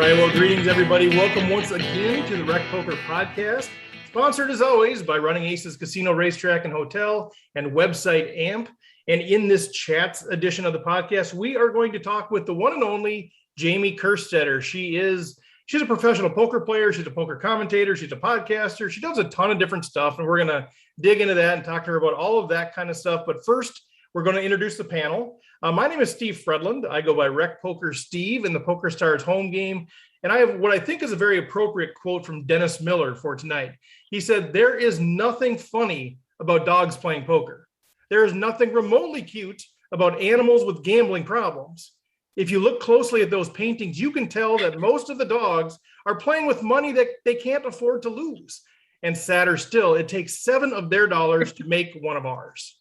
right, well, greetings, everybody. Welcome once again to the Rec Poker Podcast, sponsored as always by Running Aces Casino, Racetrack, and Hotel and website AMP. And in this chats edition of the podcast, we are going to talk with the one and only Jamie Kerstetter. She's a professional poker player. She's a poker commentator. She's a podcaster. She does a ton of different stuff, and we're going to dig into that and talk to her about all of that kind of stuff. But first, we're going to introduce the panel. My name is Steve Fredland. I go by Rec Poker Steve in the Poker Stars home game. And I have what I think is a very appropriate quote from Dennis Miller for tonight. He said, "There is nothing funny about dogs playing poker. There is nothing remotely cute about animals with gambling problems. If you look closely at those paintings, you can tell that most of the dogs are playing with money that they can't afford to lose. And sadder still, it takes 7 of their dollars to make one of ours."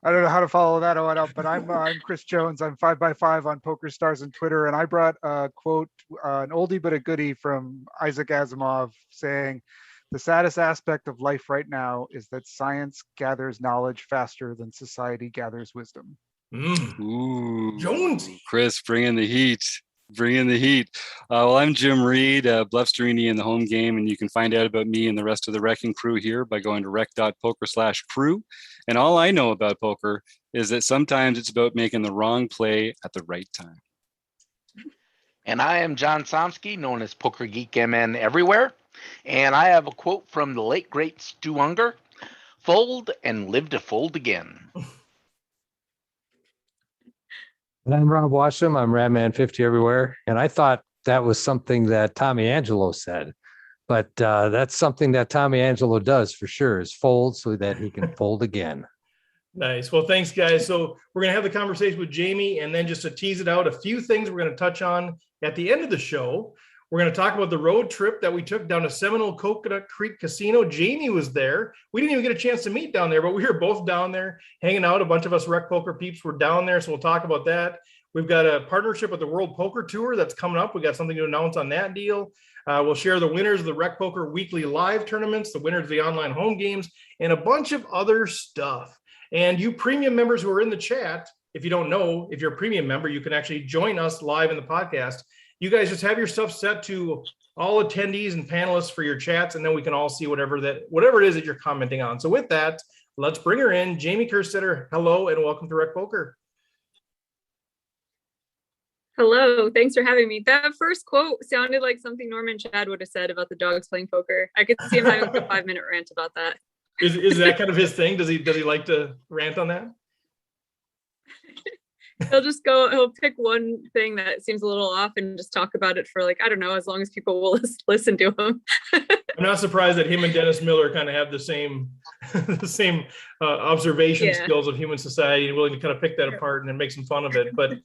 I don't know how to follow that one up, but I'm Chris Jones. I'm 5x5 on Poker Stars and Twitter, and I brought a quote, an oldie but a goodie from Isaac Asimov saying, "The saddest aspect of life right now is that science gathers knowledge faster than society gathers wisdom." Ooh, Jonesy. Chris, bring in the heat. Bring in the heat. Well, I'm Jim Reed, Bluffsterini in the home game, and you can find out about me and the rest of the wrecking crew here by going to rec.poker/crew. And all I know about poker is that sometimes it's about making the wrong play at the right time. And I am John Somsky, known as Poker Geek MN everywhere. And I have a quote from the late, great Stu Unger: "Fold and live to fold again." And I'm Rob Washam. I'm Radman50 everywhere. And I thought that was something that Tommy Angelo said. But that's something that Tommy Angelo does for sure, is fold so that he can fold again. Nice. Well, thanks, guys. So we're going to have the conversation with Jamie, and then just to tease it out, a few things we're going to touch on at the end of the show. We're going to talk about the road trip that we took down to Seminole Coconut Creek Casino. Jamie was there. We didn't even get a chance to meet down there, but we were both down there hanging out. A bunch of us Rec Poker peeps were down there, so we'll talk about that. We've got a partnership with the World Poker Tour that's coming up. We got something to announce on that deal. We'll share the winners of the Rec Poker weekly live tournaments, the winners of the online home games, and a bunch of other stuff. And you premium members who are in the chat, if you don't know, if you're a premium member, you can actually join us live in the podcast. You guys just have your stuff set to all attendees and panelists for your chats, and then we can all see whatever it is that you're commenting on. So with that, let's bring her in. Jamie Kerstetter, hello, and welcome to Rec Poker. Hello, thanks for having me. That first quote sounded like something Norman Chad would have said about the dogs playing poker. I could see him having a 5-minute rant about that. Is that kind of his thing? Does he like to rant on that? He'll pick one thing that seems a little off and just talk about it for I don't know, as long as people will listen to him. I'm not surprised that him and Dennis Miller kind of have the same observation skills of human society and willing to kind of pick that apart and then make some fun of it. But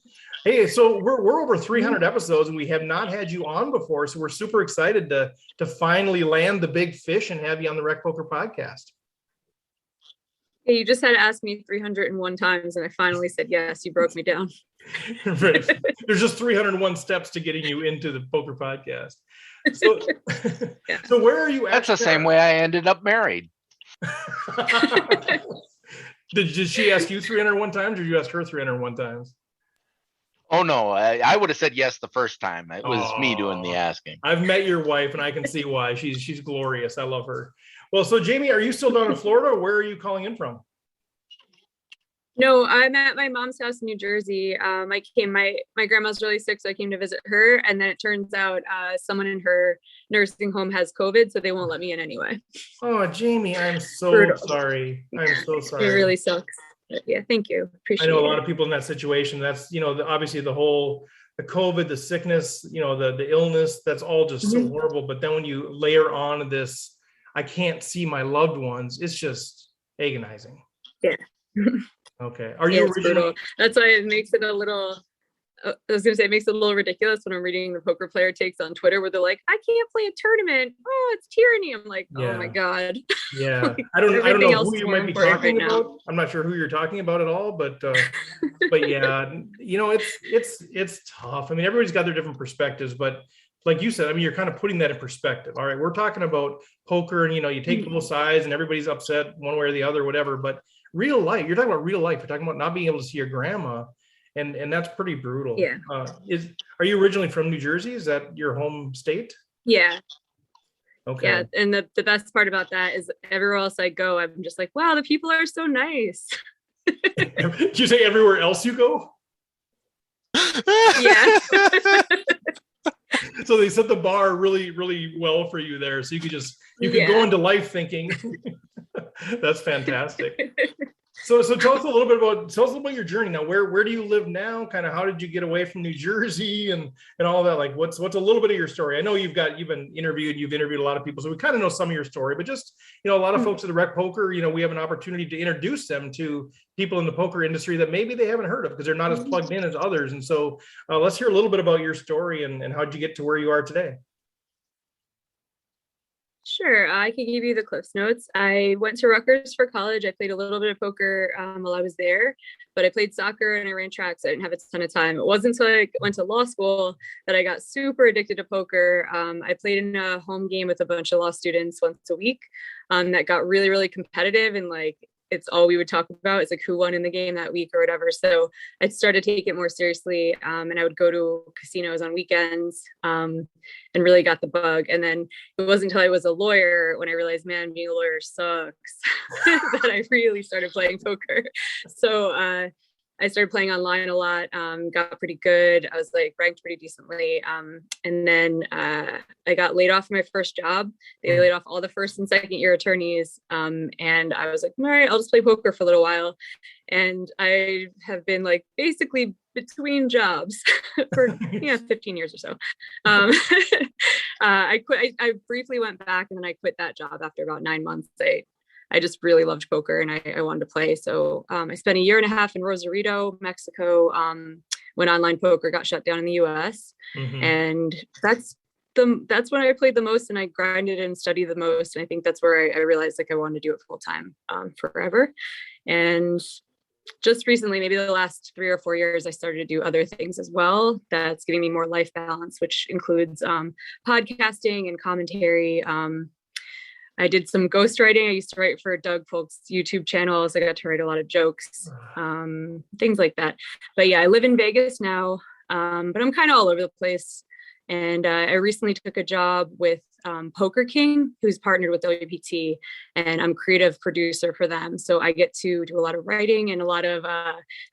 hey, so we're over 300 episodes and we have not had you on before. So we're super excited to finally land the big fish and have you on the Rec Poker Podcast. Yeah, you just had to ask me 301 times and I finally said yes. You broke me down. Right. There's just 301 steps to getting you into the Poker Podcast. So, so where are you at? That's the same way I ended up married. Did she ask you 301 times or did you ask her 301 times? Oh, no, I would have said yes the first time. It was me doing the asking. I've met your wife and I can see why. She's glorious. I love her. Well, so Jamie, are you still down in Florida or where are you calling in from? No, I'm at my mom's house in New Jersey. My grandma's really sick, so I came to visit her. And then it turns out someone in her nursing home has COVID, so they won't let me in anyway. Oh, Jamie, I'm so sorry. I'm so sorry. It really sucks. But yeah, thank you. Appreciate it. I know a lot of people in that situation. That's, obviously the COVID, the sickness, the illness, that's all just so horrible. But then when you layer on this, I can't see my loved ones, it's just agonizing. Yeah. Okay. Are you originally? That's why it makes it a little, I was going to say, it makes it a little ridiculous when I'm reading the poker player takes on Twitter where they're like, "I can't play a tournament. Oh, it's tyranny." I'm like, oh my God. Yeah. I don't know who you might be talking about. I'm not sure who you're talking about at all, but yeah, it's tough. I mean, everybody's got their different perspectives, but like you said, I mean, you're kind of putting that in perspective. All right, we're talking about poker and, you take both sides and everybody's upset one way or the other, whatever. But real life, you're talking about real life. You're talking about not being able to see your grandma. and that's pretty brutal. Yeah. Are you originally from New Jersey? Is that your home state? Yeah. Okay. Yeah. And the best part about that is everywhere else I go, I'm just like, wow, the people are so nice. Did you say everywhere else you go? Yeah. So they set the bar really, really well for you there. So you could Yeah. go into life thinking. That's fantastic. So tell us a little bit about your journey now. Where do you live now? Kind of how did you get away from New Jersey and all that? Like what's a little bit of your story? I know you've been interviewed, you've interviewed a lot of people, so we kind of know some of your story, but just, a lot of folks at the Rec Poker, we have an opportunity to introduce them to people in the poker industry that maybe they haven't heard of because they're not as plugged in as others. And so let's hear a little bit about your story and how'd you get to where you are today? Sure, I can give you the Cliffs Notes. I went to Rutgers for college. I played a little bit of poker while I was there, but I played soccer and I ran track, so I didn't have a ton of time. It wasn't until I went to law school that I got super addicted to poker. I played in a home game with a bunch of law students once a week that got really, really competitive, and like it's all we would talk about. It's like who won in the game that week or whatever. So I started to take it more seriously, and I would go to casinos on weekends and really got the bug. And then it wasn't until I was a lawyer when I realized, man, being a lawyer sucks, that I really started playing poker. So I started playing online a lot, got pretty good. I was like ranked pretty decently. And then I got laid off my first job. They laid off all the first and second year attorneys. And I was like, all right, I'll just play poker for a little while. And I have been like basically between jobs for 15 years or so. I quit. I briefly went back and then I quit that job after about 9 months. I just really loved poker and I wanted to play. So I spent 1.5 years in Rosarito, Mexico, when online poker got shut down in the US. Mm-hmm. And that's when I played the most and I grinded and studied the most. And I think that's where I realized like I wanted to do it full time forever. And just recently, maybe the last 3 or 4 years, I started to do other things as well. That's giving me more life balance, which includes podcasting and commentary. I did some ghostwriting. I used to write for Doug Polk's YouTube channels. I got to write a lot of jokes, things like that. But yeah, I live in Vegas now, but I'm kind of all over the place. And I recently took a job with Poker King, who's partnered with WPT, and I'm creative producer for them. So I get to do a lot of writing and a lot of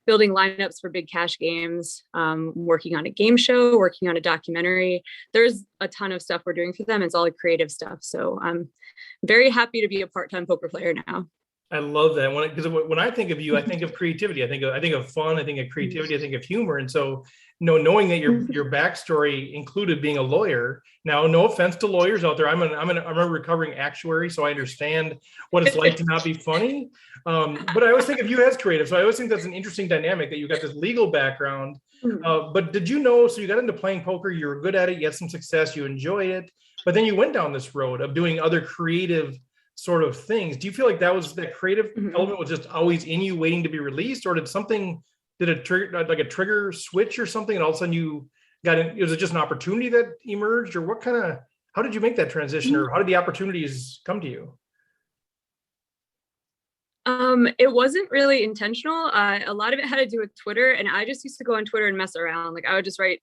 building lineups for big cash games, working on a game show, working on a documentary. There's a ton of stuff we're doing for them. It's all creative stuff. So I'm very happy to be a part-time poker player now. I love that because when I think of you, I think of creativity. I think of fun. I think of creativity. I think of humor. And so, knowing that your backstory included being a lawyer. Now, no offense to lawyers out there. I'm a recovering actuary, so I understand what it's like to not be funny. But I always think of you as creative. So I always think that's an interesting dynamic that you got this legal background. But did you know? So you got into playing poker. You were good at it. You had some success. You enjoyed it. But then you went down this road of doing other creative sort of things. Do you feel like that creative element was just always in you waiting to be released, or did a trigger switch or something and all of a sudden you got in? Was it just an opportunity that emerged, or how did you make that transition, or how did the opportunities come to you? It wasn't really intentional. A lot of it had to do with Twitter, and I just used to go on Twitter and mess around. Like I would just write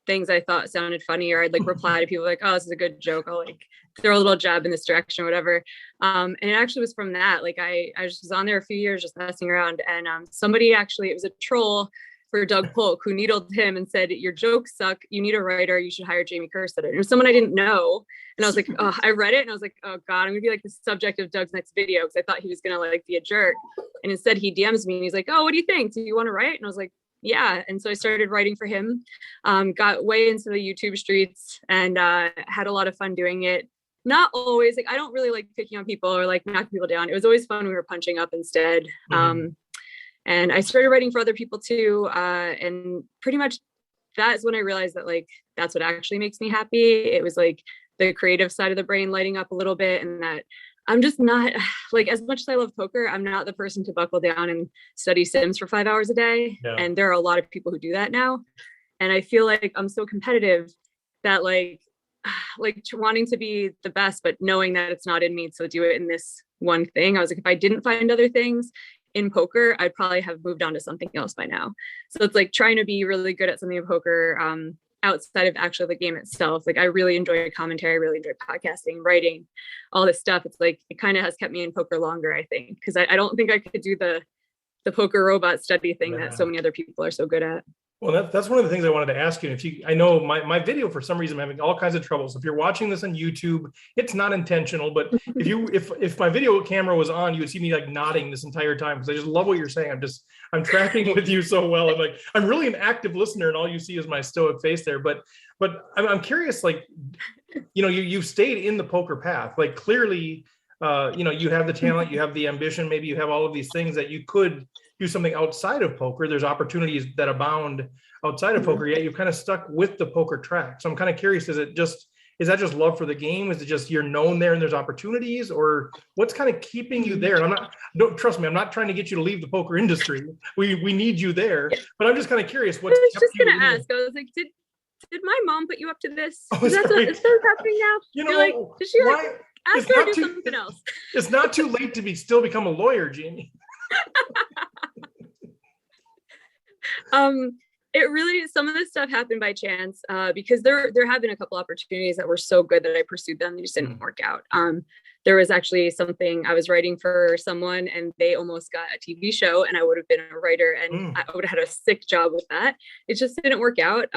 things I thought sounded funny, or I'd like reply to people like, oh, this is a good joke. I'll like throw a little jab in this direction or whatever. And it actually was from that. Like I just was on there a few years just messing around, and somebody actually, it was a troll for Doug Polk who needled him and said, your jokes suck. You need a writer. You should hire Jamie Kerstetter. And it was someone I didn't know. And I was like, oh, I read it and I was like, oh God, I'm gonna be like the subject of Doug's next video, because I thought he was gonna like be a jerk. And instead he DMs me and he's like, oh, what do you think? Do you want to write? And I was like, yeah. And so I started writing for him, got way into the YouTube streets, and had a lot of fun doing it. Not always, like I don't really like picking on people or like knocking people down. It was always fun when we were punching up instead. And I started writing for other people too. And pretty much that's when I realized that like, that's what actually makes me happy. It was like the creative side of the brain lighting up a little bit, and that I'm just not like, as much as I love poker, I'm not the person to buckle down and study Sims for 5 hours a day. Yeah. And there are a lot of people who do that now. And I feel like I'm so competitive that like wanting to be the best, but knowing that it's not in me to do it in this one thing. I was like, if I didn't find other things, in poker, I'd probably have moved on to something else by now. So it's like trying to be really good at something in poker outside of actually the game itself. Like I really enjoy commentary, I really enjoy podcasting, writing, all this stuff. It's like it kind of has kept me in poker longer, I think, because I don't think I could do the poker robot study thing that so many other people are so good at. Well, that's one of the things I wanted to ask you. I know my video for some reason I'm having all kinds of trouble. So if you're watching this on YouTube, it's not intentional. But if my video camera was on, you would see me like nodding this entire time because I just love what you're saying. I'm tracking with you so well. I'm really an active listener, and all you see is my stoic face there. But I'm curious, like, you've stayed in the poker path. Like clearly, you have the talent, you have the ambition, maybe you have all of these things that you could do something outside of poker. There's opportunities that abound outside of poker, yet you've kind of stuck with the poker track. So I'm kind of curious, is that just love for the game? Is it just you're known there and there's opportunities, or what's kind of keeping you there? And don't trust me, I'm not trying to get you to leave the poker industry. We need you there, but I'm just kind of curious. I was just going to ask, I was like, did my mom put you up to this? Is that what's happening now? You're like, did she ask her to do something else? It's not too late to still become a lawyer, Jamie. It really, some of this stuff happened by chance because there have been a couple opportunities that were so good that I pursued them. They just didn't work out. There was actually something I was writing for someone and they almost got a TV show and I would have been a writer and I would have had a sick job with that. It just didn't work out.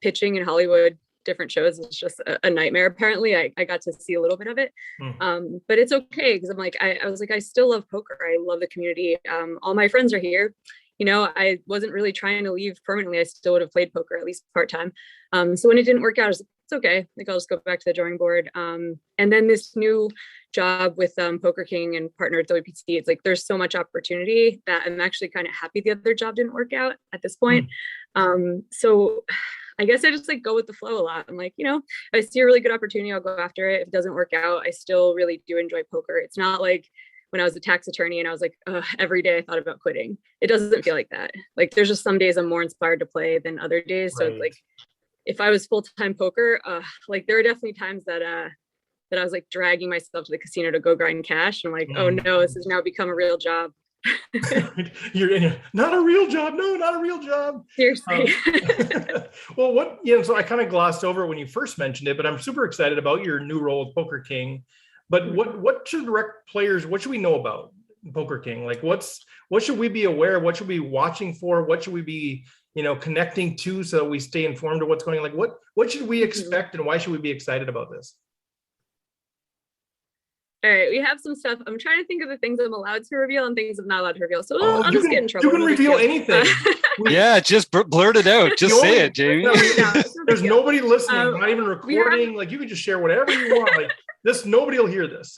Pitching in Hollywood, different shows is just a nightmare. Apparently I got to see a little bit of it. But it's okay because I'm like, I was like, I still love poker. I love the community. All my friends are here. I wasn't really trying to leave permanently. I still would have played poker at least part-time. So when it didn't work out, I was like, it's okay. Like I'll just go back to the drawing board. And then this new job with Poker King and partner with WPT, it's like there's so much opportunity that I'm actually kind of happy the other job didn't work out at this point. So I guess I just like go with the flow a lot. I'm like, I see a really good opportunity, I'll go after it. If it doesn't work out, I still really do enjoy poker. It's not like when I was a tax attorney and I was like, every day I thought about quitting. It doesn't feel like that. Like there's just some days I'm more inspired to play than other days. So it's like, if I was full-time poker, like there are definitely times that I was like dragging myself to the casino to go grind cash. And I'm like, oh no, this has now become a real job. You're not a real job. No, not a real job. Seriously. Well, so I kind of glossed over it when you first mentioned it, but I'm super excited about your new role with Poker King. But what should rec players, what should we know about Poker King? Like what should we be aware of? What should we be watching for? What should we be, connecting to so that we stay informed of what's going on? Like what should we expect and why should we be excited about this? All right, we have some stuff. I'm trying to think of the things I'm allowed to reveal and things I'm not allowed to reveal. So I'll just get in trouble. You can reveal anything. Yeah, just blurt it out. Just say it, Jamie. There's nobody listening, not even recording. Like you can just share whatever you want. Like this, nobody will hear this.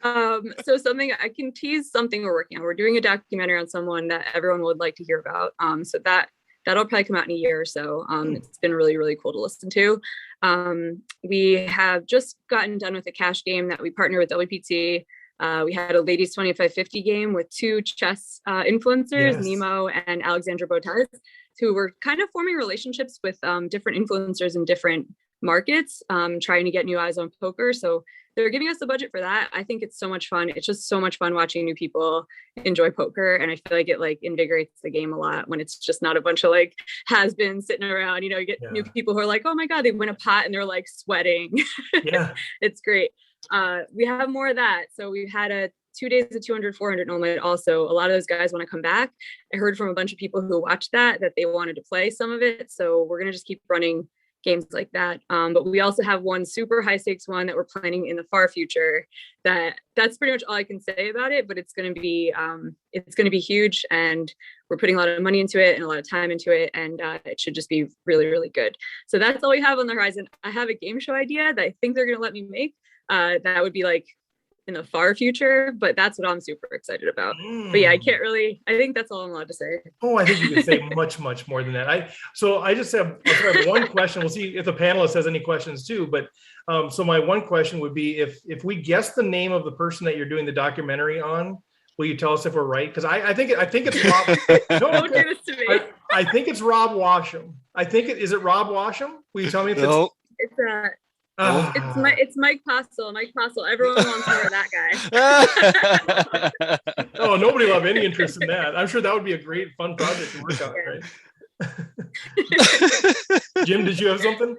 So something I can tease something we're working on. We're doing a documentary on someone that everyone would like to hear about. So that'll probably come out in a year or so. It's been really, really cool to listen to. We have just gotten done with a cash game that we partner with WPT. We had a ladies 25-50 game with two chess influencers, Nemo and Alexandra Botez, who were kind of forming relationships with different influencers in different markets, trying to get new eyes on poker. So they're giving us the budget for that. I think it's so much fun. It's just so much fun watching new people enjoy poker. And I feel like it like invigorates the game a lot when it's just not a bunch of like has-beens sitting around, you get new people who are like, oh my God, they win a pot and they're like sweating. Yeah, it's great. We have more of that. So we've had 2 days of 200, 400 normally. Also, a lot of those guys want to come back. I heard from a bunch of people who watched that they wanted to play some of it. So we're going to just keep running games like that. But we also have one super high stakes one that we're planning in the far future. That's pretty much all I can say about it, but it's going to be huge and we're putting a lot of money into it and a lot of time into it. And it should just be really, really good. So that's all we have on the horizon. I have a game show idea that I think they're going to let me make. That would be like in the far future, but that's what I'm super excited about. But yeah, I think that's all I'm allowed to say. Oh, I think you could say much, much more than that. I just have one question. We'll see if the panelist has any questions too. But so my one question would be if we guess the name of the person that you're doing the documentary on, will you tell us if we're right? Because I think it's Rob. No, don't do this to me. I think it's Rob Washam. Is it Rob Washam? Will you tell me if no. It's It's Mike Postle. Mike Postle. Everyone wants more of that guy. Oh, nobody will have any interest in that. I'm sure that would be a great, fun project to work on, right? Jim, did you have something?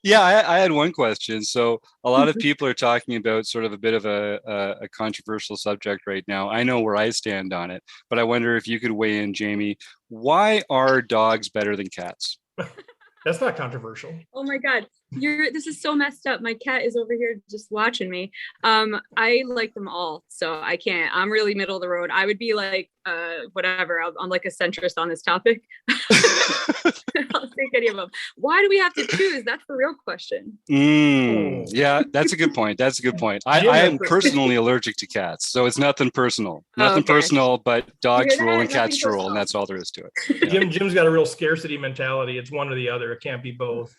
Yeah, I had one question. So a lot of people are talking about sort of a bit of a controversial subject right now. I know where I stand on it, but I wonder if you could weigh in, Jamie. Why are dogs better than cats? That's not controversial. Oh my God. This is so messed up. My cat is over here just watching me. I like them all, so I can't. I'm really middle of the road. I would be like, whatever. I'm like a centrist on this topic. I'll take any of them. Why do we have to choose? That's the real question. Yeah, that's a good point. That's a good point. I am personally allergic to cats, so it's nothing personal. Nothing personal, but dogs rule and cats rule, and that's all there is to it. Yeah. Jim's got a real scarcity mentality. It's one or the other. It can't be both.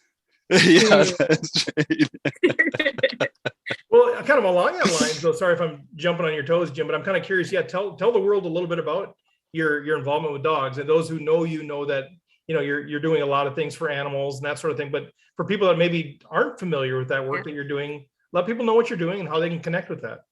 Yeah, that's right. Well, kind of along that line, so sorry if I'm jumping on your toes, Jim, but I'm kind of curious. Yeah, tell the world a little bit about your involvement with dogs, and those who know you know that you're doing a lot of things for animals and that sort of thing. But for people that maybe aren't familiar with that work that you're doing, let people know what you're doing and how they can connect with that.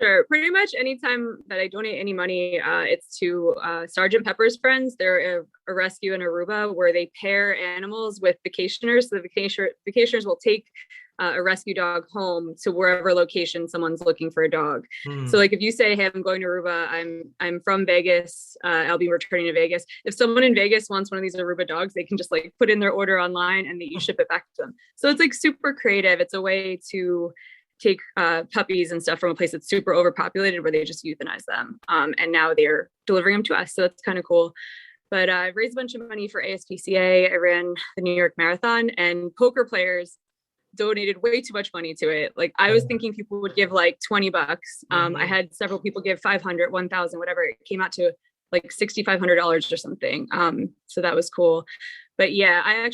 Sure. Pretty much anytime that I donate any money, it's to Sergeant Pepper's Friends. They're a rescue in Aruba where they pair animals with vacationers. So the vacationers will take a rescue dog home to wherever location someone's looking for a dog. So like if you say, hey, I'm going to Aruba, I'm from Vegas, I'll be returning to Vegas. If someone in Vegas wants one of these Aruba dogs, they can just like put in their order online and you ship it back to them. So it's like super creative. It's a way to take puppies and stuff from a place that's super overpopulated where they just euthanize them. And now they're delivering them to us. So that's kind of cool. But I've raised a bunch of money for ASPCA. I ran the New York Marathon, and poker players donated way too much money to it. Like I was thinking people would give like $20. I had several people give 500, 1,000, whatever. It came out to like $6,500 or something. So that was cool. But yeah, I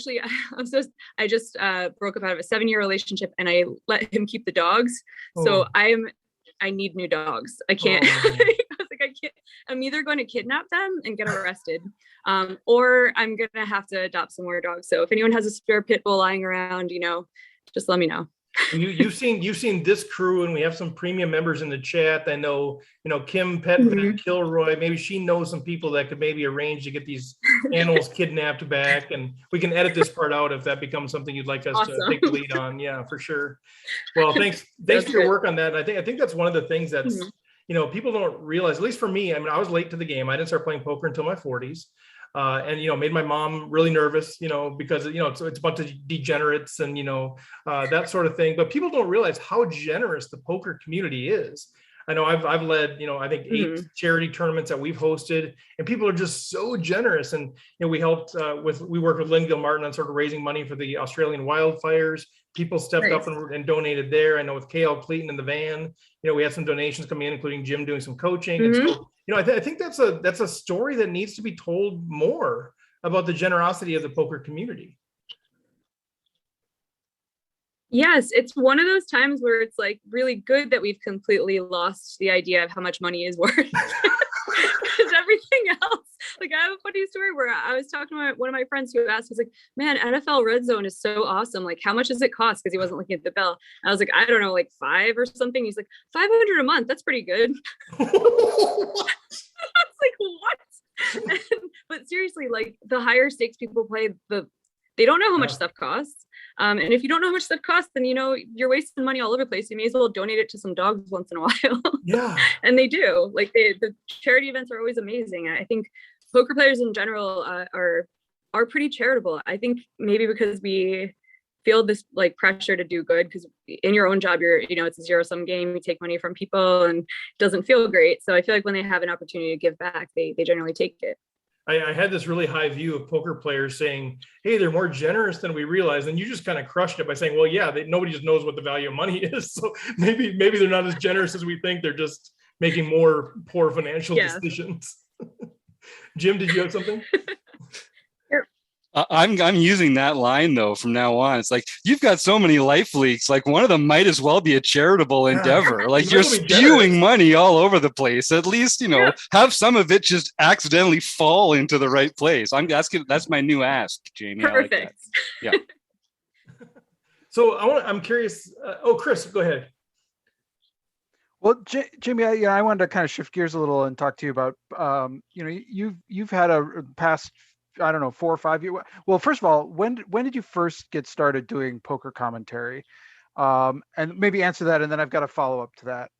just broke up out of a 7-year relationship and I let him keep the dogs. So I need new dogs. I can't, I'm either going to kidnap them and get arrested, or I'm going to have to adopt some more dogs. So if anyone has a spare pit bull lying around, just let me know. You've seen this crew, and we have some premium members in the chat. I know, Kim Petvet, Kilroy. Maybe she knows some people that could maybe arrange to get these animals kidnapped back, and we can edit this part out if that becomes something you'd like us to take the lead on. Yeah, for sure. Well, thanks for your work on that. And I think that's one of the things that's people don't realize. At least for me, I mean, I was late to the game. I didn't start playing poker until my 40s. And made my mom really nervous, because it's a bunch of degenerates and that sort of thing. But people don't realize how generous the poker community is. I know I've led I think 8 charity tournaments that we've hosted, and people are just so generous. And we helped we worked with Lynn Gilmartin on sort of raising money for the Australian wildfires. People stepped up and donated there. I know with KL Clayton in the van, we had some donations coming in, including Jim doing some coaching. And so, I think that's a story that needs to be told more about the generosity of the poker community. Yes, it's one of those times where it's like really good that we've completely lost the idea of how much money is worth. Because everything else, like I have a funny story where I was talking to one of my friends who asked, he's like, man, NFL Red Zone is so awesome. Like, how much does it cost? Because he wasn't looking at the bill. I was like, I don't know, like 5 or something. He's like, 500 a month. That's pretty good. I was like, what? But seriously, like the higher stakes people play, they don't know how much stuff costs. And if you don't know how much stuff costs, then you're wasting money all over the place. You may as well donate it to some dogs once in a while. Yeah. And they do. Like the charity events are always amazing. I think poker players in general are pretty charitable. I think maybe because we feel this like pressure to do good, because in your own job, it's a zero-sum game. You take money from people and it doesn't feel great. So I feel like when they have an opportunity to give back, they generally take it. I had this really high view of poker players saying, hey, they're more generous than we realize. And you just kind of crushed it by saying, well, yeah, nobody just knows what the value of money is. So maybe they're not as generous as we think. They're just making more poor financial decisions. Jim, did you have something? I'm using that line though from now on. It's like, you've got so many life leaks. Like one of them might as well be a charitable endeavor. Like you're spewing money all over the place. At least, have some of it just accidentally fall into the right place. That's my new ask, Jamie. Perfect. I like that. So I'm curious. Chris, go ahead. Well, Jimmy, I wanted to kind of shift gears a little and talk to you about, you've had a past, I don't know, 4 or 5 years. Well, first of all, when did you first get started doing poker commentary? And maybe answer that, and then I've got a follow up to that.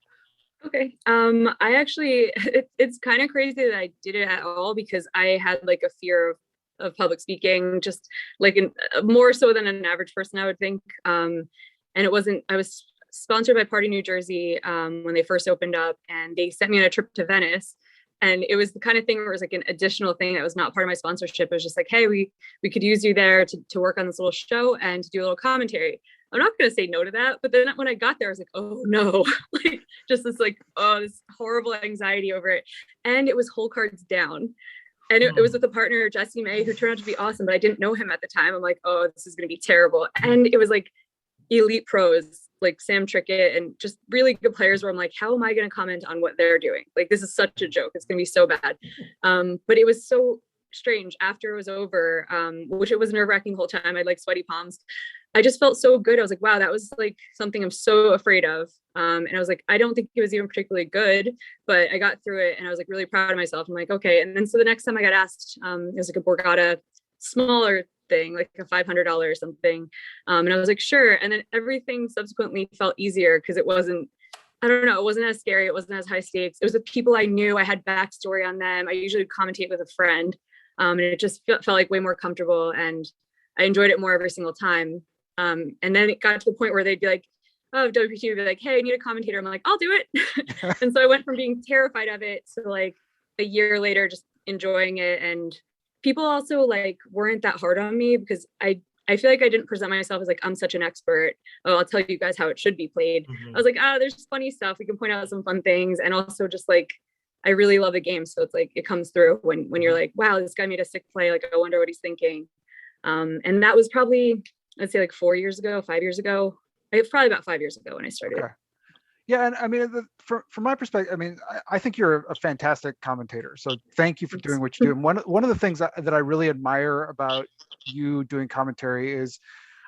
Okay. I actually, it's kind of crazy that I did it at all, because I had like a fear of public speaking, just like more so than an average person, I would think. And I was sponsored by Party New Jersey when they first opened up, and they sent me on a trip to Venice. And it was the kind of thing where it was like an additional thing that was not part of my sponsorship. It was just like, hey, we could use you there to work on this little show and to do a little commentary. I'm not going to say no to that. But then when I got there, I was like, oh no, like just this this horrible anxiety over it. And it was whole cards down. And it was with a partner, Jesse May, who turned out to be awesome, but I didn't know him at the time. I'm like, oh, this is going to be terrible. And it was like elite pros, like Sam Trickett, and just really good players where I'm like, how am I going to comment on what they're doing? Like, this is such a joke. It's going to be so bad. But it was so strange after it was over, which it was nerve-wracking the whole time. I had like sweaty palms. I just felt so good. I was like, wow, that was like something I'm so afraid of. And I was like, I don't think it was even particularly good, but I got through it and I was like really proud of myself. I'm like, okay. And then so the next time I got asked, it was like a Borgata smaller thing, like a $500 or something. And I was like, sure. And then everything subsequently felt easier because it wasn't as scary. It wasn't as high stakes. It was with people I knew. I had backstory on them. I usually commentate with a friend. And it just felt like way more comfortable, and I enjoyed it more every single time. And then it got to the point where they'd be like, oh, WPT would be like, hey, I need a commentator. I'm like, I'll do it. And so I went from being terrified of it to like a year later, just enjoying it. And people also like weren't that hard on me, because I feel like I didn't present myself as like, I'm such an expert. Oh, I'll tell you guys how it should be played. Mm-hmm. I was like, there's funny stuff. We can point out some fun things. And also just like, I really love the game. So it's like, it comes through when you're like, wow, this guy made a sick play. Like, I wonder what he's thinking. And that was probably, I'd say like 5 years ago. It's probably about 5 years ago when I started. Okay. Yeah. And I mean, from my perspective, I mean, I think you're a fantastic commentator. So thank you for doing what you do. And one of the things that I really admire about you doing commentary is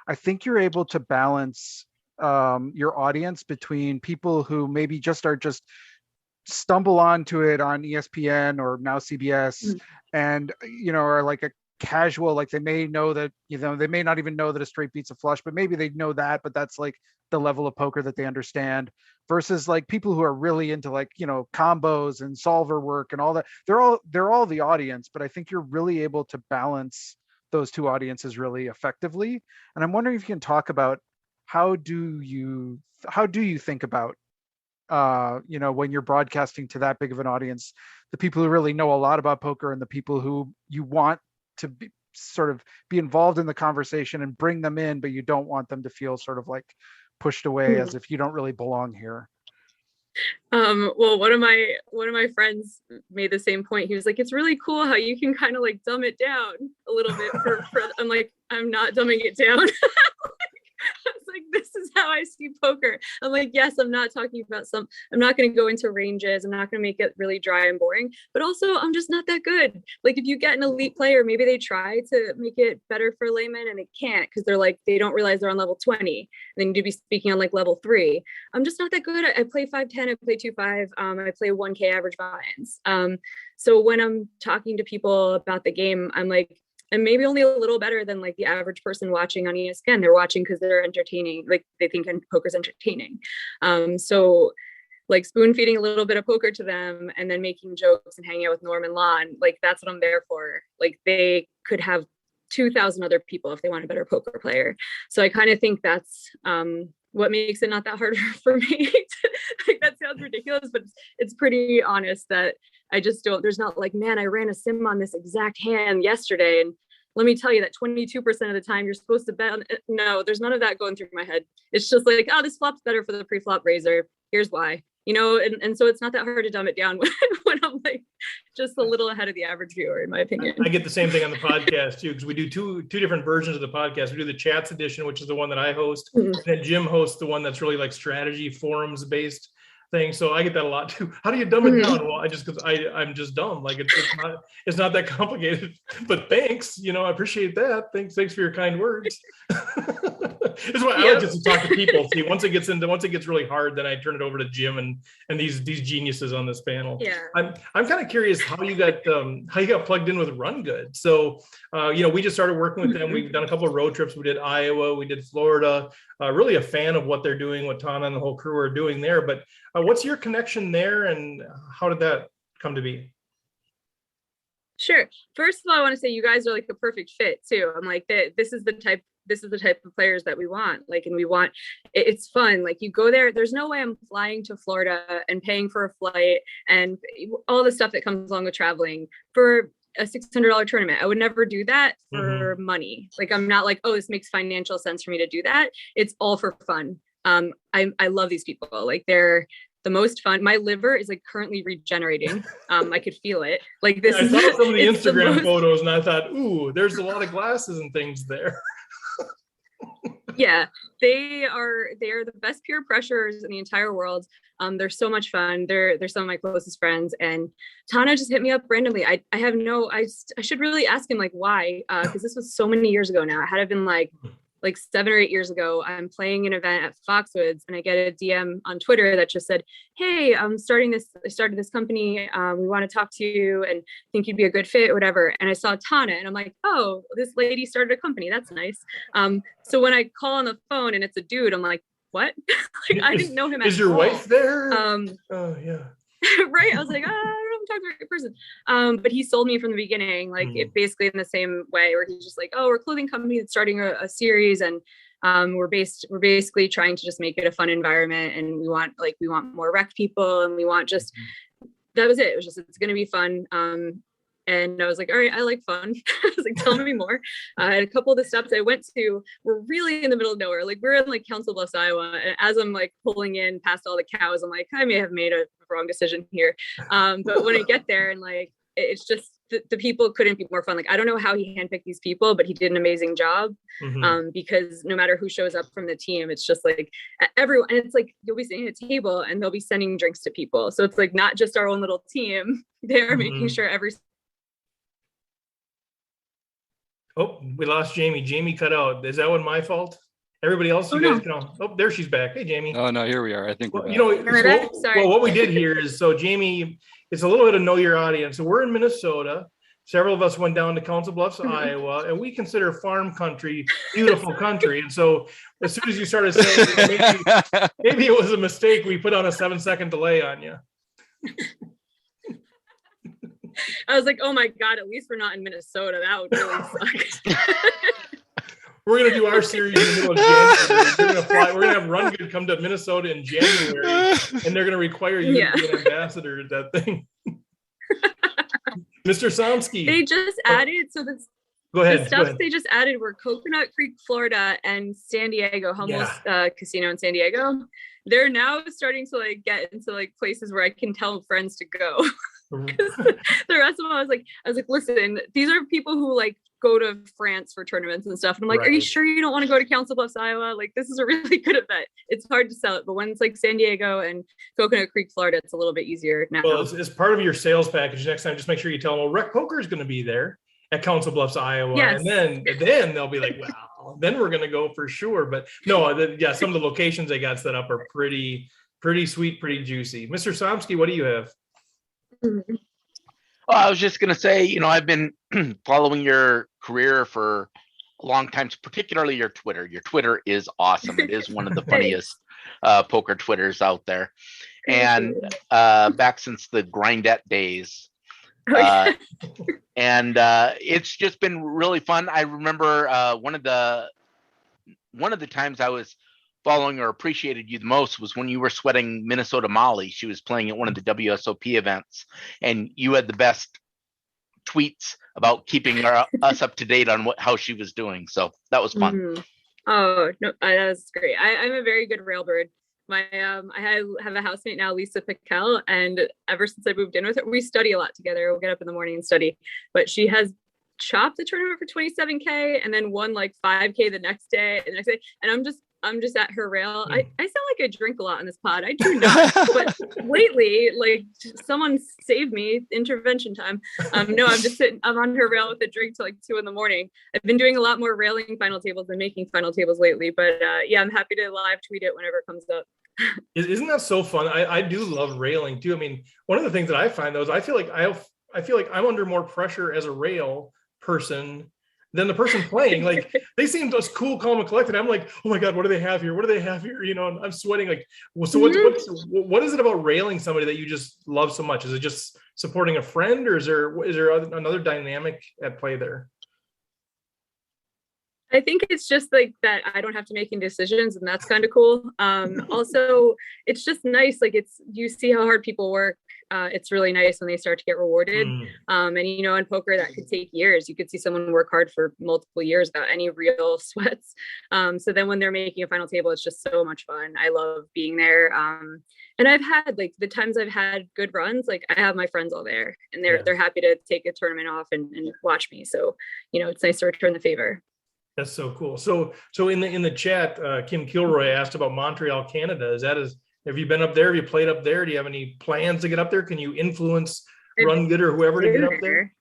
I think you're able to balance your audience between people who maybe just stumble onto it on ESPN or now CBS, and, are like a casual, like they may know that, they may not even know that a straight beats a flush, but maybe they know that, but that's like the level of poker that they understand, versus like people who are really into like, combos and solver work and all that. They're all the audience, but I think you're really able to balance those two audiences really effectively. And I'm wondering if you can talk about how do you think about when you're broadcasting to that big of an audience, the people who really know a lot about poker and the people who you want to be involved in the conversation and bring them in, but you don't want them to feel sort of like pushed away as if you don't really belong here. Well, one of my friends made the same point. He was like, it's really cool how you can kind of like dumb it down a little bit for I'm like, I'm not dumbing it down. I was like, this is how I see poker. I'm like, yes, I'm not talking about I'm not going to go into ranges. I'm not going to make it really dry and boring, but also I'm just not that good. Like if you get an elite player, maybe they try to make it better for laymen and they can't, because they don't realize they're on level 20. And they need to be speaking on like level 3. I'm just not that good. I play 5-10, I play 2-5. I play 1K average buy-ins. So when I'm talking to people about the game, I'm like, and maybe only a little better than like the average person watching on ESPN. They're watching because they're entertaining, like they think poker's entertaining. So like spoon feeding a little bit of poker to them and then making jokes and hanging out with Norm and Lon, like that's what I'm there for. Like they could have 2,000 other people if they want a better poker player. So I kind of think that's what makes it not that hard for me. Like that sounds ridiculous, but it's pretty honest that I just don't, there's not like, man, I ran a sim on this exact hand yesterday. And let me tell you that 22% of the time you're supposed to bet on it. No, there's none of that going through my head. It's just like, oh, this flop's better for the pre-flop raiser. Here's why, and so it's not that hard to dumb it down when I'm like just a little ahead of the average viewer, in my opinion. I get the same thing on the podcast too, because we do two different versions of the podcast. We do the chats edition, which is the one that I host, and then Jim hosts the one that's really like strategy forums based. thing. So I get that a lot too. How do you dumb it down? Well, because I'm just dumb. Like it's not that complicated. But thanks, I appreciate that. Thanks for your kind words. That's why I like just to talk to people. See, once it gets really hard, then I turn it over to Jim and these geniuses on this panel. Yeah. I'm kind of curious how you got plugged in with Run Good. So we just started working with them. We've done a couple of road trips. We did Iowa, we did Florida. Really a fan of what they're doing, what Tana and the whole crew are doing there. But what's your connection there, and how did that come to be? Sure. First of all, I want to say you guys are like a perfect fit too. I'm like this is the type of players that we want. Like, and we want, it's fun. Like you go there, there's no way I'm flying to Florida and paying for a flight and all the stuff that comes along with traveling for a $600 tournament. I would never do that for money. Like, I'm not like, oh, this makes financial sense for me to do that. It's all for fun. I love these people. Like they're the most fun. My liver is like currently regenerating. I could feel it. Like this. I saw some of the Instagram photos and I thought, ooh, there's a lot of glasses and things there. Yeah, they are the best peer pressures in the entire world. They're so much fun. They're some of my closest friends. And Tana just hit me up randomly. I should really ask him like why, because this was so many years ago now. It had to have been like 7 or 8 years ago. I'm playing an event at Foxwoods and I get a DM on Twitter that just said, hey, I started this company. We want to talk to you and think you'd be a good fit, whatever. And I saw Tana and I'm like, oh, this lady started a company. That's nice. So when I call on the phone and it's a dude, I'm like, what? Like, I didn't know him. Is your wife there? Oh yeah. Right. I was like, I don't know if I'm talking to the right person. But he sold me from the beginning, like it basically in the same way where he's just like, oh, we're a clothing company that's starting a series and we're basically trying to just make it a fun environment and we want more rec people and we want just that was it. It was just it's gonna be fun. And I was like, all right, I like fun. I was like, tell me more. And a couple of the steps I went to were really in the middle of nowhere. Like we're in like Council Bluffs, Iowa. And as I'm like pulling in past all the cows, I'm like, I may have made a wrong decision here. But when I get there and like, it's just the people couldn't be more fun. Like, I don't know how he handpicked these people, but he did an amazing job. Because no matter who shows up from the team, it's just like everyone, and it's like, you'll be sitting at a table and they'll be sending drinks to people. So it's like, not just our own little team. They're making sure every Oh, we lost Jamie. Jamie cut out. Is that one my fault? Everybody else, you guys can. Oh, there she's back. Hey, Jamie. Oh no, here we are. I think we're back. Sorry. Well, what we did here is so Jamie. It's a little bit of know your audience. So we're in Minnesota. Several of us went down to Council Bluffs, Iowa, and we consider farm country beautiful country. And so as soon as you started saying maybe it was a mistake, we put on a 7-second delay on you. I was like, oh my God, at least we're not in Minnesota. That would really suck. We're going to do our series in the middle of January. We're going to have Run Good come to Minnesota in January, and they're going to require you to be an ambassador to that thing. Mr. Somsky. They just added, so this. Go ahead. The stuff they just added were Coconut Creek, Florida, and San Diego, Hummel's Casino in San Diego. They're now starting to like get into like places where I can tell friends to go. The rest of them, I was like, listen, these are people who like go to France for tournaments and stuff. And I'm like, are you sure you don't want to go to Council Bluffs, Iowa? Like, this is a really good event. It's hard to sell it, but when it's like San Diego and Coconut Creek, Florida, it's a little bit easier now. Well, it's part of your sales package. Next time, just make sure you tell them, well, Rec Poker is going to be there at Council Bluffs, Iowa. Yes. And then they'll be like, wow, then we're going to go for sure. But no, some of the locations they got set up are pretty sweet, pretty juicy. Mr. Somsky, what do you have? Well, I was just going to say, I've been following your career for a long time, particularly your Twitter. Your Twitter is awesome. It is one of the funniest poker Twitters out there. And back since the Grindette days. And it's just been really fun. I remember one of the times I was following or appreciated you the most was when you were sweating Minnesota Molly. She was playing at one of the WSOP events, and you had the best tweets about keeping us up to date on how she was doing. So that was fun. Mm-hmm. Oh no, that was great. I'm a very good railbird. I have a housemate now, Lisa Pickell, and ever since I moved in with her, we study a lot together. We'll get up in the morning and study. But she has chopped the tournament for 27K and then won like 5K the next day. And I'm just I'm just at her rail. I sound like I drink a lot on this pod. I do not, but lately, like someone saved me, intervention time. No, I'm just sitting, I'm on her rail with a drink till like 2 a.m. I've been doing a lot more railing final tables than making final tables lately, but yeah, I'm happy to live tweet it whenever it comes up. Isn't that so fun? I do love railing too. I mean, one of the things that I find though is I feel like I'm under more pressure as a rail person than the person playing. Like they seem just cool, calm, and collected. I'm like, oh my God, what do they have here? What do they have here? You know, I'm sweating. Like, well, so what is it about railing somebody that you just love so much? Is it just supporting a friend, or is there another dynamic at play there? I think it's just like that I don't have to make any decisions, and that's kind of cool. Also, it's just nice. Like you see how hard people work. It's really nice when they start to get rewarded. And you know, in poker, that could take years. You could see someone work hard for multiple years without any real sweats. So then when they're making a final table, it's just so much fun. I love being there. And I've had like the times I've had good runs, like I have my friends all there, and they're happy to take a tournament off and watch me. So, you know, it's nice to return the favor. That's so cool. So in the chat, Kim Kilroy asked about Montreal, Canada. Have you been up there? Have you played up there? Do you have any plans to get up there? Can you influence Run Good or whoever to get up there?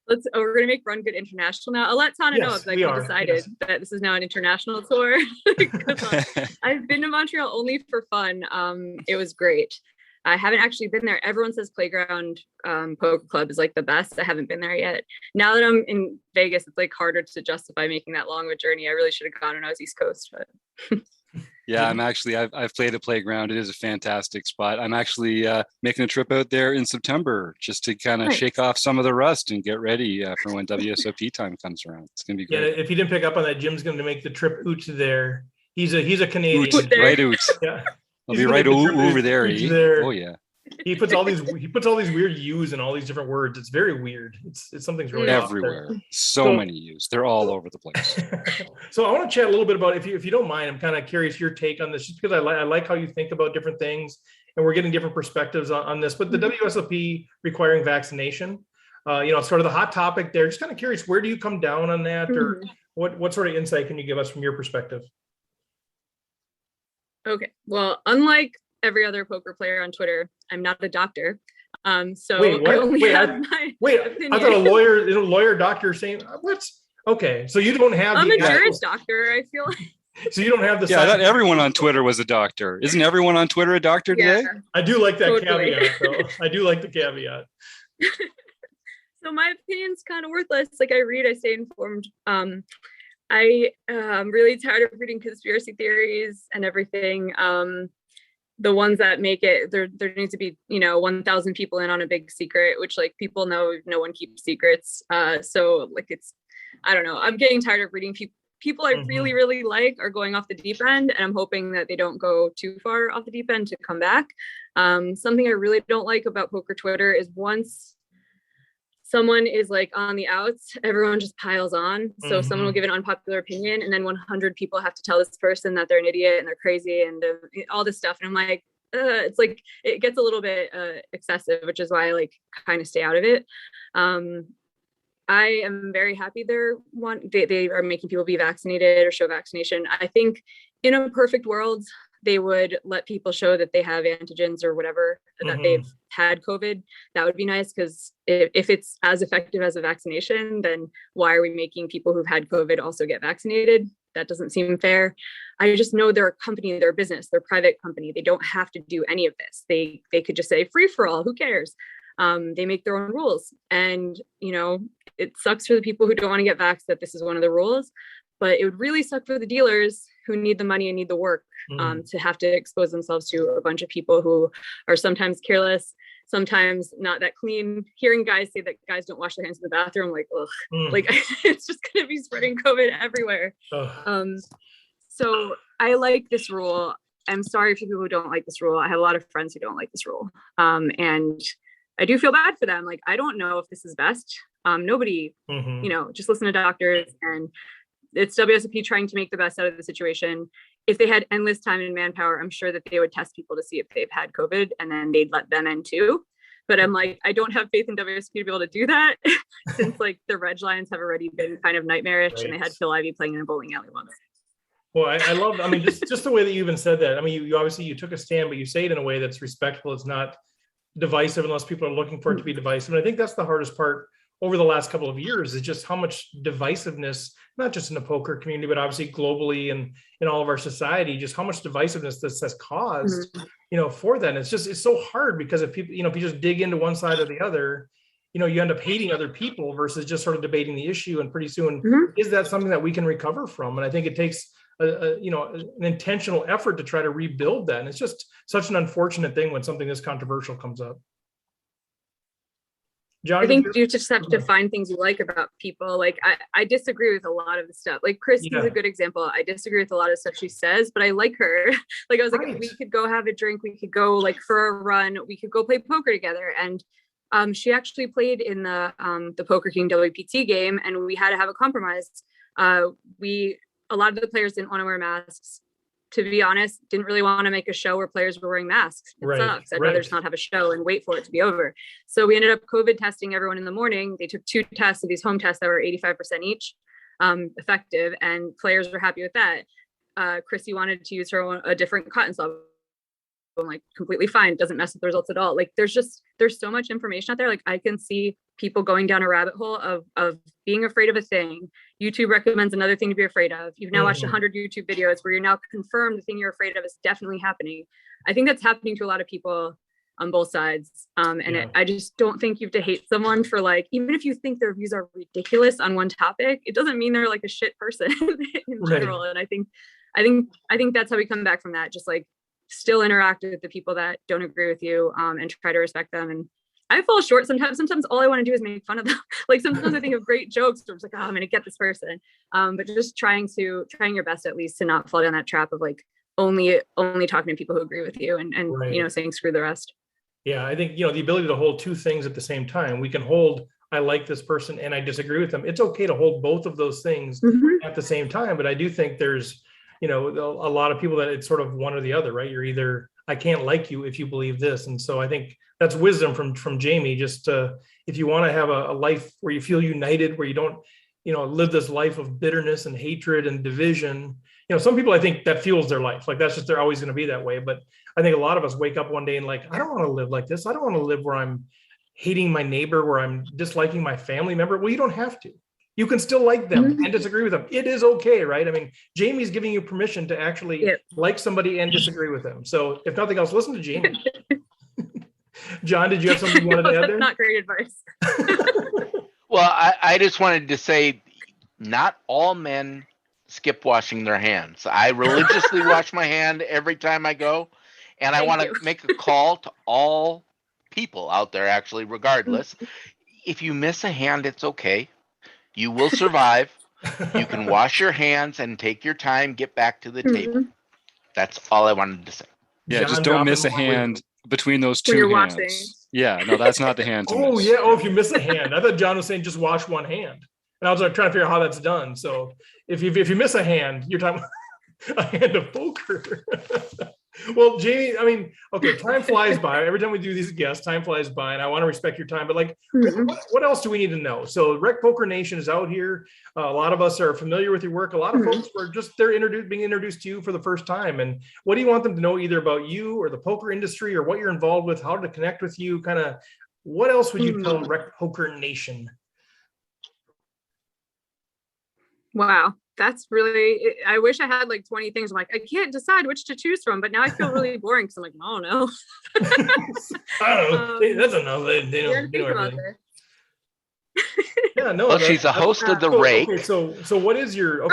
We're gonna make Run Good international now. I'll let Tana know if we decided that this is now an international tour. I've been to Montreal only for fun. It was great. I haven't actually been there. Everyone says Playground Poker Club is like the best. I haven't been there yet. Now that I'm in Vegas, it's like harder to justify making that long of a journey. I really should have gone when I was East Coast, but yeah, I've played at Playground. It is a fantastic spot. I'm actually making a trip out there in September just to kind of shake off some of the rust and get ready for when WSOP time comes around. It's gonna be great. Yeah, if you didn't pick up on that, Jim's going to make the trip out there. He's a Canadian. Right out. Yeah. I'll be right over there. Oh yeah. He puts all these weird U's in all these different words. It's very weird. It's something's really everywhere. So many U's. They're all over the place. So I want to chat a little bit about, if you don't mind, I'm kind of curious your take on this, just because I like how you think about different things, and we're getting different perspectives on this. But the WSOP requiring vaccination, it's sort of the hot topic there. Just kind of curious, where do you come down on that, or what sort of insight can you give us from your perspective? Okay. Well, unlike every other poker player on Twitter, I'm not a doctor. So wait, what? I only have my opinion. I thought a lawyer doctor saying what? Okay. So you don't have I'm a juris doctor, I feel like. So you don't have the I thought everyone on Twitter was a doctor. Isn't everyone on Twitter a doctor today? I do like that caveat though. I do like the caveat. So my opinion's kind of worthless. Like I read, I stay informed. I am really tired of reading conspiracy theories and everything. The ones that make it, there needs to be, 1,000 people in on a big secret, which like people know no one keeps secrets. So like I don't know. I'm getting tired of reading people I really, really like are going off the deep end, and I'm hoping that they don't go too far off the deep end to come back. Something I really don't like about poker Twitter is once someone is like on the outs, everyone just piles on. So someone will give an unpopular opinion, and then 100 people have to tell this person that they're an idiot and they're crazy and all this stuff. And I'm like, it's like, it gets a little bit excessive, which is why I like kind of stay out of it. I am very happy they are making people be vaccinated or show vaccination. I think in a perfect world, they would let people show that they have antigens or whatever, that they've had COVID. That would be nice, because if it's as effective as a vaccination, then why are we making people who've had COVID also get vaccinated? That doesn't seem fair. I just know they're a company, they're a business, they're a private company. They don't have to do any of this. They could just say free for all, who cares? They make their own rules. And, it sucks for the people who don't want to get vaxxed that this is one of the rules, but it would really suck for the dealers who need the money and need the work to have to expose themselves to a bunch of people who are sometimes careless, sometimes not that clean. Hearing guys say that guys don't wash their hands in the bathroom, like, ugh, like it's just going to be spreading COVID everywhere. So I like this rule. I'm sorry for people who don't like this rule. I have a lot of friends who don't like this rule. And I do feel bad for them. Like, I don't know if this is best. Nobody, just listen to doctors, and it's WSOP trying to make the best out of the situation. If they had endless time and manpower, I'm sure that they would test people to see if they've had COVID, and then they'd let them in too. But I'm like, I don't have faith in WSOP to be able to do that since like the Reg Lions have already been kind of nightmarish, and they had Phil Ivey playing in a bowling alley once. Well, I love, I mean, just the way that you even said that. I mean, you obviously you took a stand, but you say it in a way that's respectful. It's not divisive unless people are looking for it to be divisive. And I think that's the hardest part over the last couple of years is just how much divisiveness, not just in the poker community, but obviously globally and in all of our society, just how much divisiveness this has caused, for that. And it's so hard because if people, if you just dig into one side or the other, you end up hating other people versus just sort of debating the issue. And pretty soon, is that something that we can recover from? And I think it takes an intentional effort to try to rebuild that. And it's just such an unfortunate thing when something this controversial comes up. John, I think you just have to find things you like about people. Like I disagree with a lot of the stuff. Like Christy's a good example. I disagree with a lot of stuff she says, but I like her. Like I was like, we could go have a drink. We could go like for a run. We could go play poker together. And she actually played in the Poker King WPT game, and we had to have a compromise. A lot of the players didn't want to wear masks. To be honest, didn't really want to make a show where players were wearing masks. It sucks. I'd rather just not have a show and wait for it to be over. So we ended up COVID testing everyone in the morning. They took 2 tests of these home tests that were 85% each effective, and players were happy with that. Chrissy wanted to use a different cotton swab. I'm like, completely fine. It doesn't mess with the results at all. Like there's so much information out there. Like I can see people going down a rabbit hole of being afraid of a thing. YouTube recommends another thing to be afraid of. You've now watched 100 YouTube videos where you're now confirmed the thing you're afraid of is definitely happening. I think that's happening to a lot of people on both sides. I just don't think you have to hate someone for like, even if you think their views are ridiculous on one topic, it doesn't mean they're like a shit person in general. And I think that's how we come back from that. Just like still interact with the people that don't agree with you and try to respect them. And I fall short sometimes. Sometimes all I want to do is make fun of them. Like sometimes I think of great jokes. So I'm just like, I'm going to get this person. But just trying your best at least to not fall down that trap of like only talking to people who agree with you and saying screw the rest. Yeah, I think, the ability to hold two things at the same time. We can hold, I like this person and I disagree with them. It's okay to hold both of those things at the same time. But I do think there's, a lot of people that it's sort of one or the other, right? You're either, I can't like you if you believe this. And so I think that's wisdom from Jamie, just if you want to have a life where you feel united, where you don't, live this life of bitterness and hatred and division. Some people, I think that fuels their life. Like that's just, they're always going to be that way. But I think a lot of us wake up one day and like, I don't want to live like this. I don't want to live where I'm hating my neighbor, where I'm disliking my family member. Well, you don't have to. You can still like them and disagree with them. It is okay, right? I mean, Jamie's giving you permission to actually like somebody and disagree with them. So if nothing else, listen to Jamie. John, did you have something you wanted to add there? Not great advice. Well, I just wanted to say not all men skip washing their hands. I religiously wash my hand every time I go. And I want to make a call to all people out there, actually, regardless. If you miss a hand, it's okay. You will survive. You can wash your hands and take your time, get back to the table. That's all I wanted to say. Yeah, John, just don't miss a hand between those two hands. Watching. Yeah, no, that's not the hand. If you miss a hand. I thought John was saying just wash one hand. And I was like trying to figure out how that's done. So if you miss a hand, you're talking a hand of poker. Well, Jamie, I mean, okay, time flies by. Every time we do these guests, time flies by, and I want to respect your time. But like, what else do we need to know? So, Rec Poker Nation is out here. A lot of us are familiar with your work. A lot of folks are being introduced to you for the first time. And what do you want them to know, either about you or the poker industry, or what you're involved with, how to connect with you? Kind of, what else would you tell Rec Poker Nation? Wow. That's really, I wish I had like 20 things. I'm like, I can't decide which to choose from, but now I feel really boring because I'm like, oh no. I don't know. That's enough. They don't do everything. Yeah, no. Well, she's a host of the Rake. Okay, so what is your,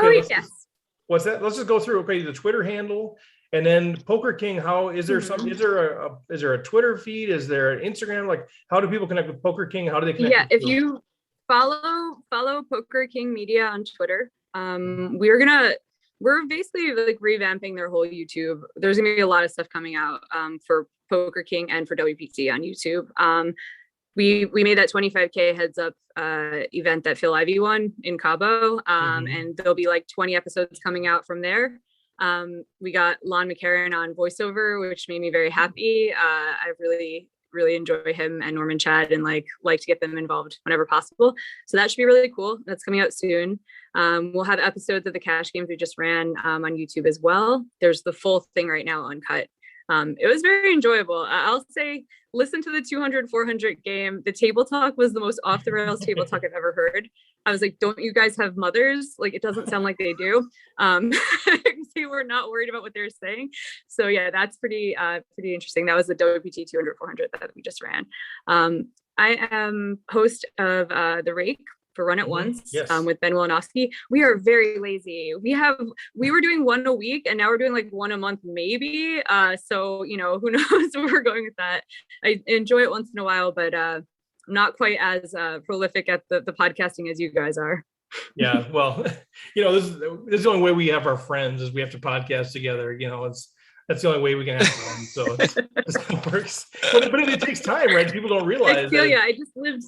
what's that? Let's just go through, the Twitter handle, and then Poker King. How is there some, is there a Twitter feed? Is there an Instagram? Like, how do people connect with Poker King? How do they connect? Yeah, if you follow Poker King Media on Twitter, we're basically like revamping their whole YouTube. There's gonna be a lot of stuff coming out for Poker King and for WPT on YouTube. We made that 25K heads up event that Phil Ivey won in Cabo, and there'll be like 20 episodes coming out from there. We got Lon McCarran on voiceover, which made me very happy. I really really enjoy him and Norman Chad and like to get them involved whenever possible. So that should be really cool. That's coming out soon. We'll have episodes of the cash games we just ran on YouTube as well. There's the full thing right now uncut. It was very enjoyable. I'll say, listen to the 200-400 game. The table talk was the most off the rails table talk I've ever heard. I was like, don't you guys have mothers? Like, it doesn't sound like they do. They were not worried about what they're saying. So yeah, that's pretty interesting. That was the WPT 200-400 that we just ran. I am host of the Rake for Run It Once. Yes. With Ben Wilanowski. We are very lazy. We were doing one a week and now we're doing like one a month maybe. So, you know, who knows where we're going with that. I enjoy it once in a while, but not quite as prolific at the podcasting as you guys are. Yeah, well, you know, this is the only way we have our friends is we have to podcast together. You know, that's the only way we can have fun. So it works. But it takes time, right? People don't realize. I just lived.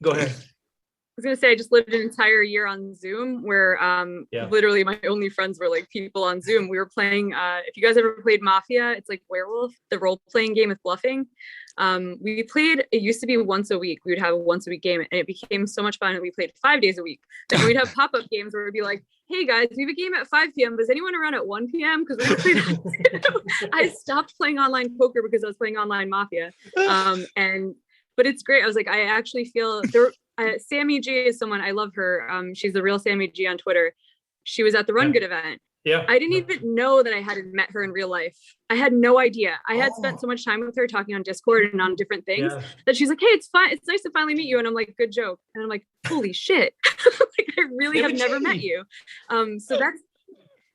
Go ahead. I was gonna say I just lived an entire year on Zoom where literally my only friends were like people on Zoom. We were playing if you guys ever played Mafia, it's like Werewolf, the role-playing game with bluffing. We played, it used to be once a week. We would have a once a week game and it became so much fun and we played 5 days a week. Then we'd have pop-up games where we'd be like, hey guys, we have a game at 5 p.m. Does anyone around at 1 p.m.? Because we're gonna play that. I stopped playing online poker because I was playing online Mafia. But it's great. I was like, I actually feel there. Sammy G is someone, I love her. She's the real Sammy G on Twitter. She was at the Run Good event. Yeah. I didn't even know that I hadn't met her in real life. I had no idea. I had spent so much time with her talking on Discord and on different things that she's like, hey, it's fine. It's nice to finally meet you. And I'm like, good joke. And I'm like, holy shit. Like, I really have never met you. So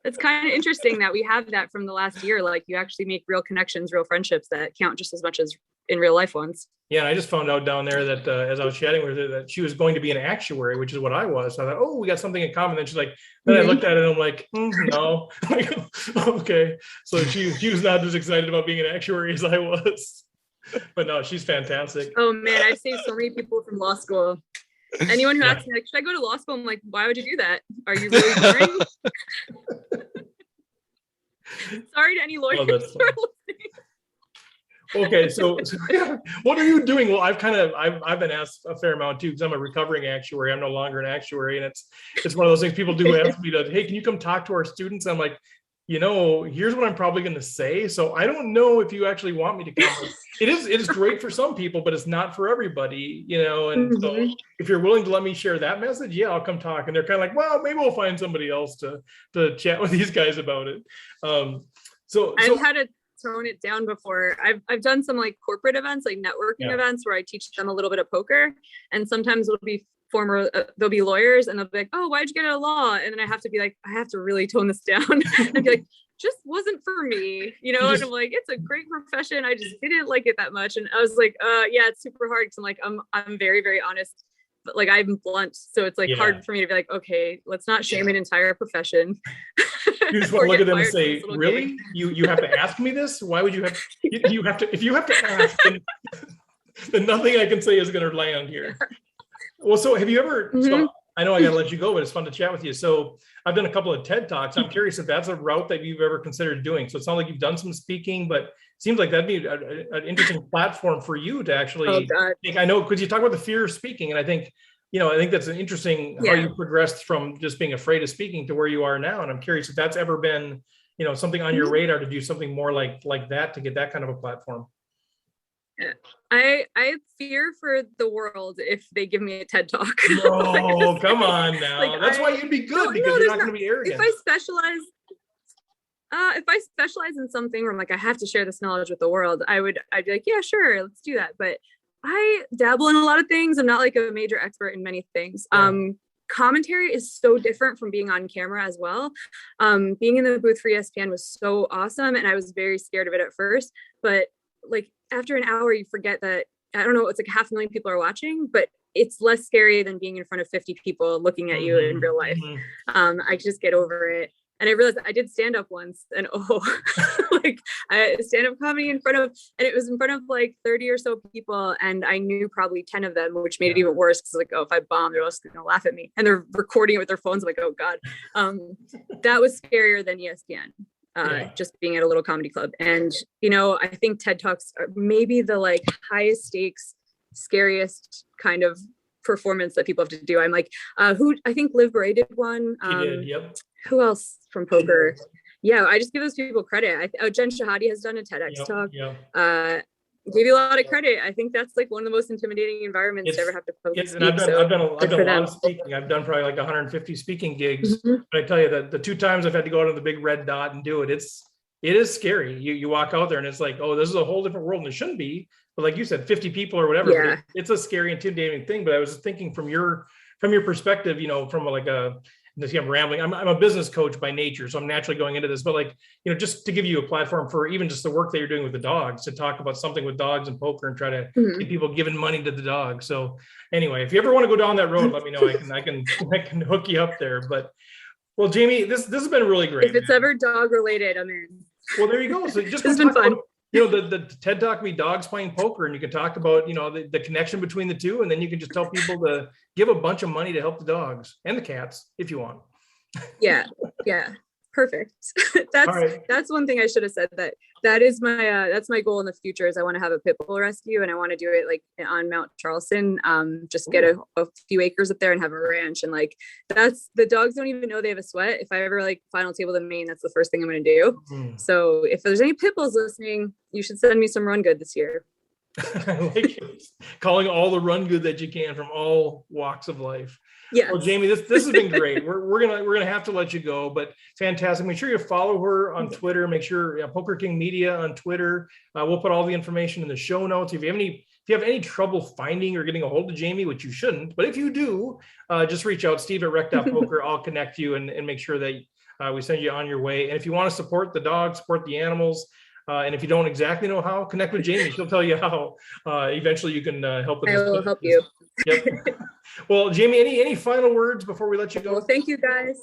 that's kind of interesting that we have that from the last year. Like you actually make real connections, real friendships that count just as much as in real life ones. Yeah, and I just found out down there that as I was chatting with her that she was going to be an actuary, which is what I was. So I thought, oh, we got something in common. Then she's like, then I looked at it and I'm like, no. Like, okay. So she was not as excited about being an actuary as I was. But no, she's fantastic. Oh man, I've saved so many people from law school. Anyone who asks me, like, should I go to law school? I'm like, why would you do that? Are you really boring? Sorry to any lawyers who are listening. Okay, so what are you doing? Well, I've been asked a fair amount too because I'm a recovering actuary. I'm no longer an actuary, and it's one of those things people do ask me to, hey, can you come talk to our students? I'm like, you know, here's what I'm probably going to say. So I don't know if you actually want me to come. It is great for some people, but it's not for everybody, you know. And so if you're willing to let me share that message, yeah, I'll come talk. And they're kind of like, well, maybe we'll find somebody else to chat with these guys about it. So I've had to tone it down before. I've done some like corporate events, like networking events where I teach them a little bit of poker, and sometimes it'll be they'll be lawyers and they'll be like, oh, why'd you get out of law? And then I have to be like, I have to really tone this down and be like, just wasn't for me, you know. And I'm like, it's a great profession, I just didn't like it that much. And I was like, yeah, it's super hard because I'm like, I'm very, very honest, but like I'm blunt, so it's like hard for me to be like, okay, let's not shame an entire profession. You just want to look at them and say, really? You have to ask me this? Why would you have to, if you have to ask, then nothing I can say is going to land here. Well, so have you ever, so I know I got to let you go, but it's fun to chat with you. So I've done a couple of TED Talks. I'm curious if that's a route that you've ever considered doing. So it sounds like you've done some speaking, but it seems like that'd be an interesting platform for you to actually, I know, because you talk about the fear of speaking. And I think that's an interesting how you progressed from just being afraid of speaking to where you are now. And I'm curious if that's ever been, you know, something on your radar to do something more like that to get that kind of a platform. I fear for the world if they give me a TED Talk. Oh, come on now. Like, that's why you'd be good because you're not going to be arrogant. If I specialize in something where I'm like, I have to share this knowledge with the world, I'd be like, yeah, sure, let's do that. But I dabble in a lot of things. I'm not like a major expert in many things. Commentary is so different from being on camera as well. Being in the booth for ESPN was so awesome, and I was very scared of it at first. But like after an hour, you forget that, I don't know, it's like 500,000 people are watching, but it's less scary than being in front of 50 people looking at you in real life. I just get over it. And I realized I did stand up once, and like I stand up comedy and it was in front of like 30 or so people, and I knew probably 10 of them, which made it even worse because like, oh, if I bomb, they're just gonna laugh at me, and they're recording it with their phones. I'm like, oh god, that was scarier than ESPN. Yeah. just being at a little comedy club. And, I think TED Talks are maybe the like highest stakes, scariest kind of performance that people have to do. I'm like, I think Liv Bray did one. She did. Yep. Who else from poker? Yeah, I just give those people credit. Jen Shahadi has done a TEDx talk. Yep. Give you a lot of credit. I think that's like one of the most intimidating environments to ever have to publicly Yes, speak. and I've done a lot them. of speaking. I've done probably like 150 speaking gigs. Mhm. But I tell you that the 2 times I've had to go out on the big red dot and do it, it is scary. You walk out there and it's like, oh, this is a whole different world, and it shouldn't be. But like you said, 50 people or whatever. Yeah. It's a scary, intimidating thing. But I was thinking from your perspective, from like I'm rambling. I'm a business coach by nature, so I'm naturally going into this. But like, just to give you a platform for even just the work that you're doing with the dogs, to talk about something with dogs and poker and try to get people giving money to the dog. So anyway, if you ever want to go down that road, let me know. I can hook you up there. But well, Jamie, this has been really great. If it's ever dog related, I'm in. Well, there you go. So just It's been fun. The TED Talk be dogs playing poker, and you can talk about the connection between the two, and then you can just tell people to give a bunch of money to help the dogs and the cats if you want. Yeah, perfect. That's one thing I should have said. That is my goal in the future. Is I want to have a pit bull rescue, and I want to do it like on Mount Charleston. Just get a few acres up there and have a ranch, and like that's the dogs don't even know they have a sweat. If I ever like final table to Maine, that's the first thing I'm going to do. So if there's any pit bulls listening, you should send me some run good this year. I like it. Calling all the run good that you can from all walks of life. Yeah. Well, Jamie, this has been great. We're gonna have to let you go, but fantastic. Make sure you follow her on Twitter. Make sure Poker King Media on Twitter. We'll put all the information in the show notes. If you have any trouble finding or getting a hold of Jamie, which you shouldn't, but if you do, just reach out, Steve@rec.poker. I'll connect you and make sure that we send you on your way. And if you want to support the dogs, support the animals, and if you don't exactly know how, connect with Jamie. She'll tell you how. Eventually, you can help with I this. will help you. Yep. Well, Jamie, any final words before we let you go? Well, thank you guys.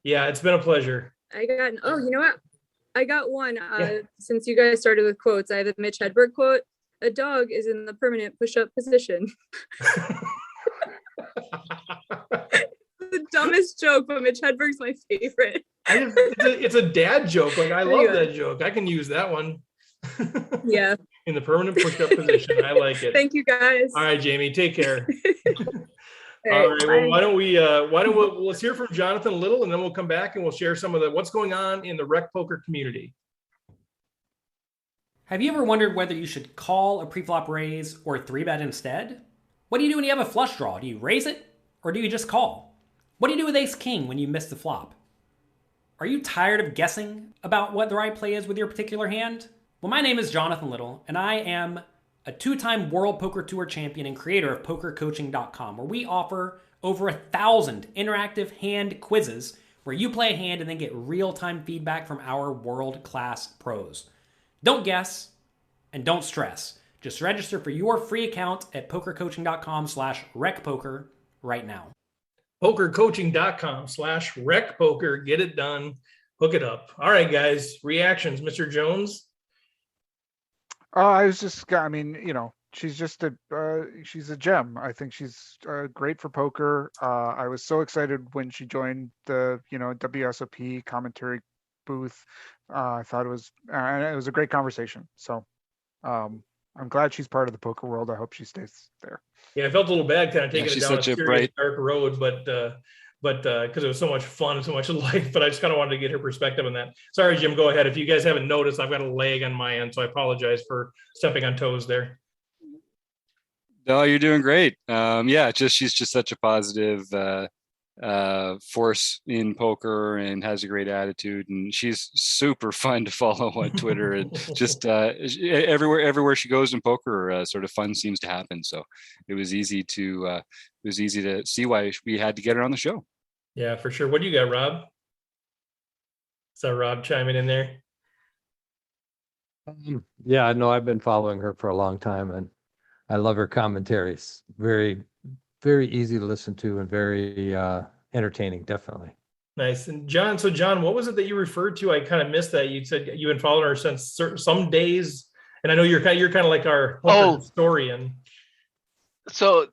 Yeah, it's been a pleasure. You know what? I got one. Since you guys started with quotes, I have a Mitch Hedberg quote. A dog is in the permanent push-up position. The dumbest joke, but Mitch Hedberg's my favorite. It's a dad joke. Like I love that joke. I can use that one. Yeah. In the permanent push-up position. I like it. Thank you guys. All right, Jamie, take care. All right. Well, why don't we let's hear from Jonathan Little, and then we'll come back and we'll share some of what's going on in the rec poker community. Have you ever wondered whether you should call a preflop raise or 3-bet instead? What do you do when you have a flush draw? Do you raise it or do you just call? What do you do with ace king when you miss the flop? Are you tired of guessing about what the right play is with your particular hand? Well, my name is Jonathan Little, and I am a 2-time World Poker Tour champion and creator of PokerCoaching.com, where we offer over 1,000 interactive hand quizzes where you play a hand and then get real-time feedback from our world-class pros. Don't guess and don't stress. Just register for your free account at PokerCoaching.com/recpoker right now. PokerCoaching.com/recpoker. Get it done. Hook it up. All right, guys. Reactions, Mr. Jones. She's just she's a gem. I think she's great for poker. I was so excited when she joined the, WSOP commentary booth. I thought it was a great conversation. So I'm glad she's part of the poker world. I hope she stays there. Yeah, I felt a little bad kind of taking it down such a a serious, bright dark road, but because it was so much fun and so much life, but I just kind of wanted to get her perspective on that. Sorry, Jim, go ahead. If you guys haven't noticed, I've got a lag on my end, so I apologize for stepping on toes there. No, you're doing great. She's just such a positive force in poker and has a great attitude, and she's super fun to follow on Twitter. And just everywhere she goes in poker, sort of fun seems to happen. So it was easy to see why we had to get her on the show. Yeah, for sure. What do you got, Rob? So Rob chiming in there. Yeah, no, I've been following her for a long time, and I love her commentaries. Very, very easy to listen to and very entertaining, definitely. Nice. And John, what was it that you referred to? I kind of missed that. You said you've been following her since some days, and I know you're kind of like our historian. So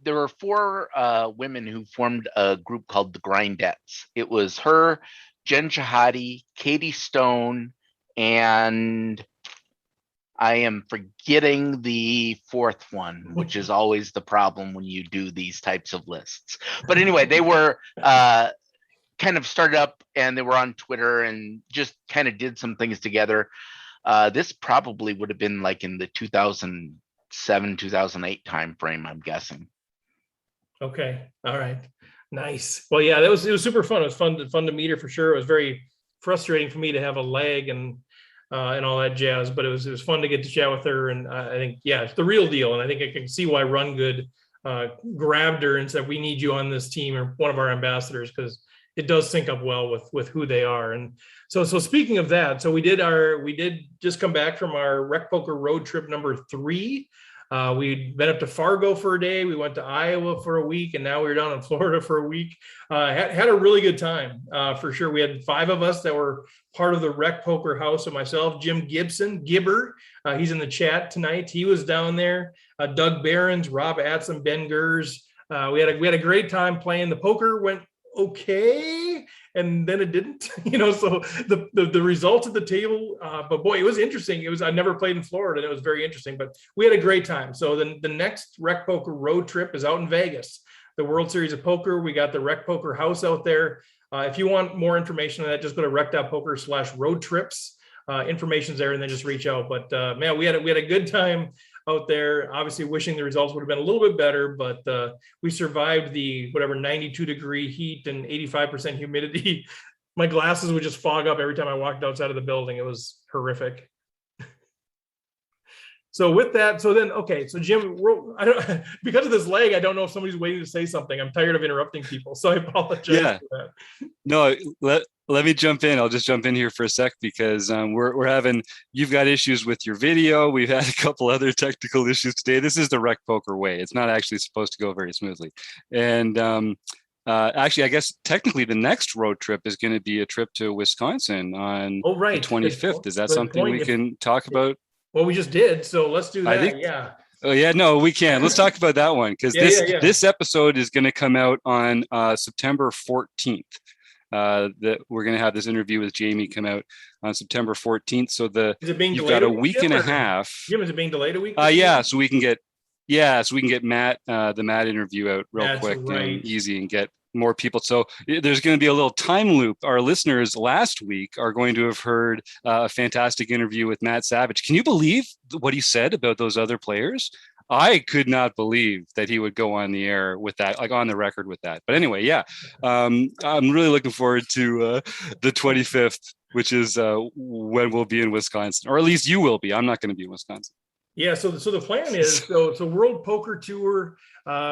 there were 4 women who formed a group called the Grindettes. It was her, Jen Shahadi, Katie Stone, and I am forgetting the fourth one, which is always the problem when you do these types of lists. But anyway, they were kind of started up, and they were on Twitter and just kind of did some things together. This probably would have been like in the 2007, 2008 timeframe, I'm guessing. Okay. All right. Nice. Well, yeah, it was super fun. It was fun to meet her for sure. It was very frustrating for me to have a lag and all that jazz, but it was fun to get to chat with her. And I think, yeah, it's the real deal. And I think I can see why Run Good grabbed her and said, we need you on this team, or one of our ambassadors, because it does sync up well with who they are. And so speaking of that, so we did just come back from our Rec Poker road trip number 3. We'd been up to Fargo for a day. We went to Iowa for a week, and now we're down in Florida for a week. Had a really good time, for sure. We had 5 of us that were part of the Rec Poker House. So myself, Jim Gibson, Gibber, he's in the chat tonight. He was down there. Doug Behrens, Rob Atson, Ben Gers. We had a great time playing. The poker went okay, and then it didn't. So the results at the table, but boy, it was interesting. I never played in Florida, and it was very interesting, but we had a great time. So the next Rec Poker road trip is out in Vegas, the World Series of Poker. We got the Rec Poker House out there. If you want more information on that, just go to rec.poker/road trips. Information's there, and then just reach out. But man, we had a good time out there. Obviously wishing the results would have been a little bit better, but we survived the 92-degree heat and 85% humidity. My glasses would just fog up every time I walked outside of the building. It was horrific. So with that, so Jim, because of this lag, I don't know if somebody's waiting to say something. I'm tired of interrupting people, so I apologize for that. No, let me jump in. I'll just jump in here for a sec, because you've got issues with your video. We've had a couple other technical issues today. This is the Rec Poker way. It's not actually supposed to go very smoothly. And actually, I guess technically the next road trip is going to be a trip to Wisconsin on the 25th. Is that something we can talk about? Well, we just did, so let's do that. Yeah. Oh yeah, no, we can. Let's talk about that one, because this episode is going to come out on September 14th. That we're going to have this interview with Jamie come out on September 14th. So you've got a week and a half. Jim, is it being delayed a week? So we can get Matt, the Matt interview out real quick and easy, and get more people. So there's going to be a little time loop. Our listeners last week are going to have heard a fantastic interview with Matt Savage. Can you believe what he said about those other players? I could not believe that he would go on the air with that, like on the record with that. But anyway, I'm really looking forward to the 25th, which is when we'll be in Wisconsin, or at least you will be. I'm not going to be in Wisconsin. Yeah. So the plan is, so World Poker Tour,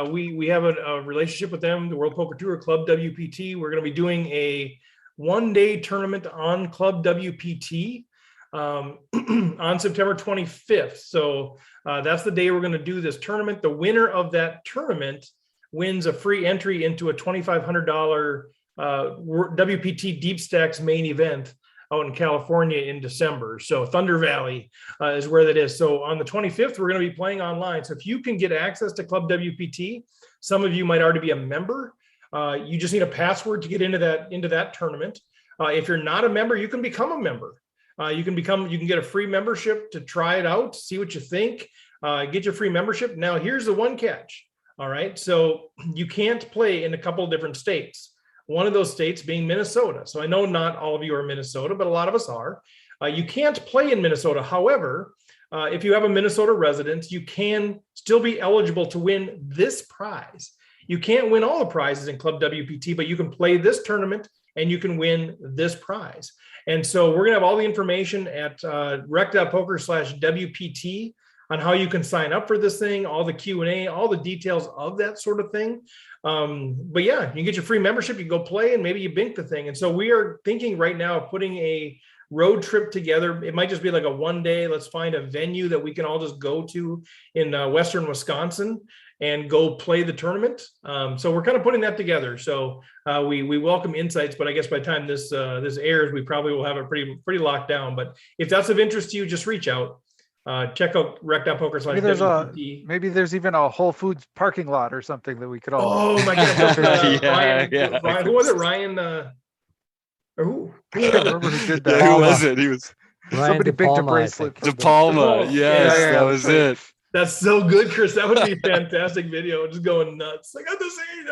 we have a relationship with them, the World Poker Tour, Club WPT. We're going to be doing a one-day tournament on Club WPT on September 25th. So that's the day we're going to do this tournament. The winner of that tournament wins a free entry into a $2,500 WPT Deep Stacks main event out in California in December. So Thunder Valley is where that is. So on the 25th, we're going to be playing online. So if you can get access to Club WPT, some of you might already be a member. You just need a password to get into that tournament. If you're not a member, you can become a member. You can get a free membership to try it out, see what you think, get your free membership. Now, here's the one catch. All right. So you can't play in a couple of different states. One of those states being Minnesota. So I know not all of you are Minnesota, but a lot of us are. You can't play in Minnesota. However, if you have a Minnesota residence, you can still be eligible to win this prize. You can't win all the prizes in Club WPT, but you can play this tournament and you can win this prize. And so we're going to have all the information at rec.poker/WPT on how you can sign up for this thing, all the Q&A, all the details of that sort of thing. But yeah, you can get your free membership, you go play, and maybe you bink the thing. And so we are thinking right now of putting a road trip together. It might just be like a one day, let's find a venue that we can all just go to in Western Wisconsin and go play the tournament. So we're kind of putting that together. So we welcome insights, but I guess by the time this airs, we probably will have it pretty locked down. But if that's of interest to you, just reach out. Check out rec.poker/WPT. Maybe there's even a Whole Foods parking lot or something that we could all. Oh my God! Yeah. Ryan, who was it? Ryan, or Or who? I can't remember who did Yeah, that. who Palma. was it? He was Ryan Somebody De baked a Palma, I bracelet. think. for De them. Palma. Palma. Yes, Yeah, that was that's right. it. That's so good, Chris. That would be a fantastic video. Just going nuts. Like, I'm the same.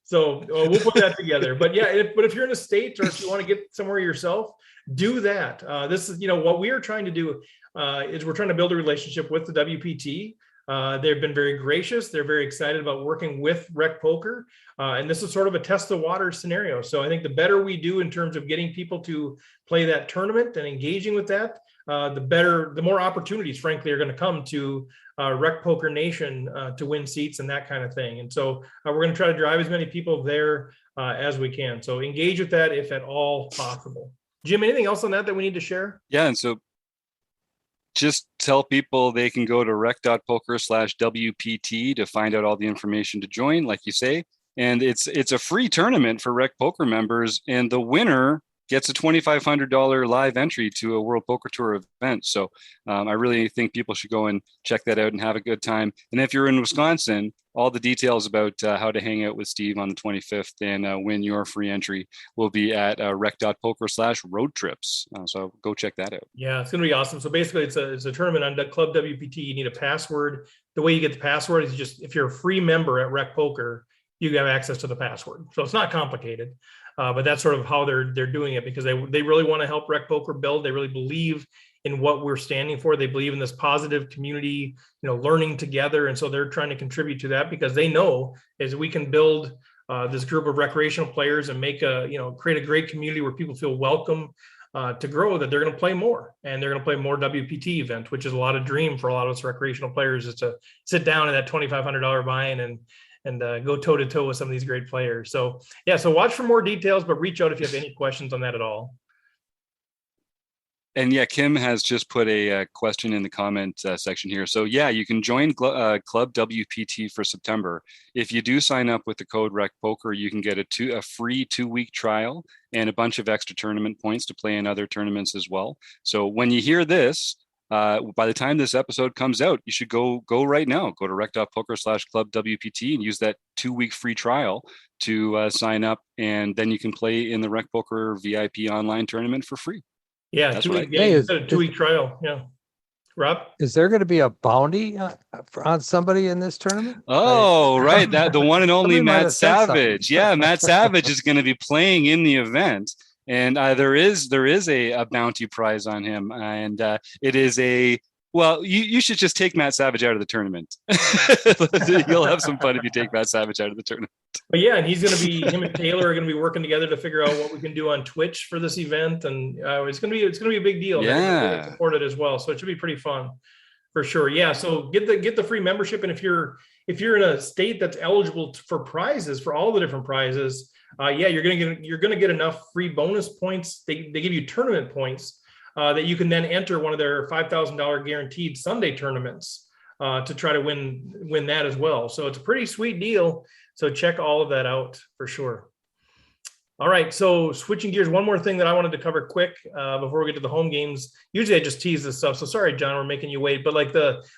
So we'll put that together. But yeah, if you're in a state or if you want to get somewhere yourself, do that. This is, what we are trying to do is we're trying to build a relationship with the WPT. They've been very gracious. They're very excited about working with Rec Poker. And this is sort of a test the water scenario. So I think the better we do in terms of getting people to play that tournament and engaging with that, the more opportunities, frankly, are going to come to Rec Poker Nation to win seats and that kind of thing. And so we're going to try to drive as many people there as we can. So engage with that if at all possible. Jim, anything else on that we need to share? Yeah, and so just tell people they can go to rec.poker/WPT to find out all the information to join, like you say. And it's a free tournament for Rec Poker members, and the winner gets a $2,500 live entry to a World Poker Tour event. So I really think people should go and check that out and have a good time. And if you're in Wisconsin, all the details about how to hang out with Steve on the 25th and win your free entry will be at rec.poker/road trips. So go check that out. Yeah, it's going to be awesome. So basically it's a tournament on Club WPT. You need a password. The way you get the password is just, if you're a free member at Rec Poker, you have access to the password. So it's not complicated. But that's sort of how they're doing it, because they really want to help Rec Poker build. They really believe in what we're standing for. They believe in this positive community, learning together. And so they're trying to contribute to that, because they know as we can build this group of recreational players and make create a great community where people feel welcome to grow, that they're going to play more, and they're going to play more WPT events, which is a lot of dream for a lot of us recreational players, is to sit down in that $2,500 buy-in and go toe to toe with some of these great players. So yeah, so watch for more details, but reach out if you have any questions on that at all. And yeah, Kim has just put a question in the comment section here. So yeah, you can join Club WPT for September. If you do sign up with the code Rec Poker, you can get a free 2-week trial and a bunch of extra tournament points to play in other tournaments as well. So when you hear this, by the time this episode comes out, you should go right now. Go to rec.poker/club WPT and use that 2-week free trial to sign up, and then you can play in the Rec Poker VIP online tournament for free. Yeah, That's 2 week, right. yeah, Hey, a 2-week trial. Yeah, Rob. Is there going to be a bounty on somebody in this tournament? Oh, right. That the one and only Somebody might Matt have said something. Savage. Yeah, Matt Savage is going to be playing in the event. And there is a bounty prize on him, and it is you should just take Matt Savage out of the tournament. You'll have some fun if you take Matt Savage out of the tournament. But yeah, and him and Taylor are going to be working together to figure out what we can do on Twitch for this event, and it's going to be a big deal. Yeah, they support it as well, so it should be pretty fun for sure. Yeah, so get the free membership, and if you're in a state that's eligible for prizes, for all the different prizes. You're gonna get enough free bonus points. They give you tournament points that you can then enter one of their $5,000 guaranteed Sunday tournaments to try to win that as well. So it's a pretty sweet deal. So check all of that out for sure. All right, so switching gears, one more thing that I wanted to cover quick before we get to the home games. Usually I just tease this stuff, so sorry, John, we're making you wait. But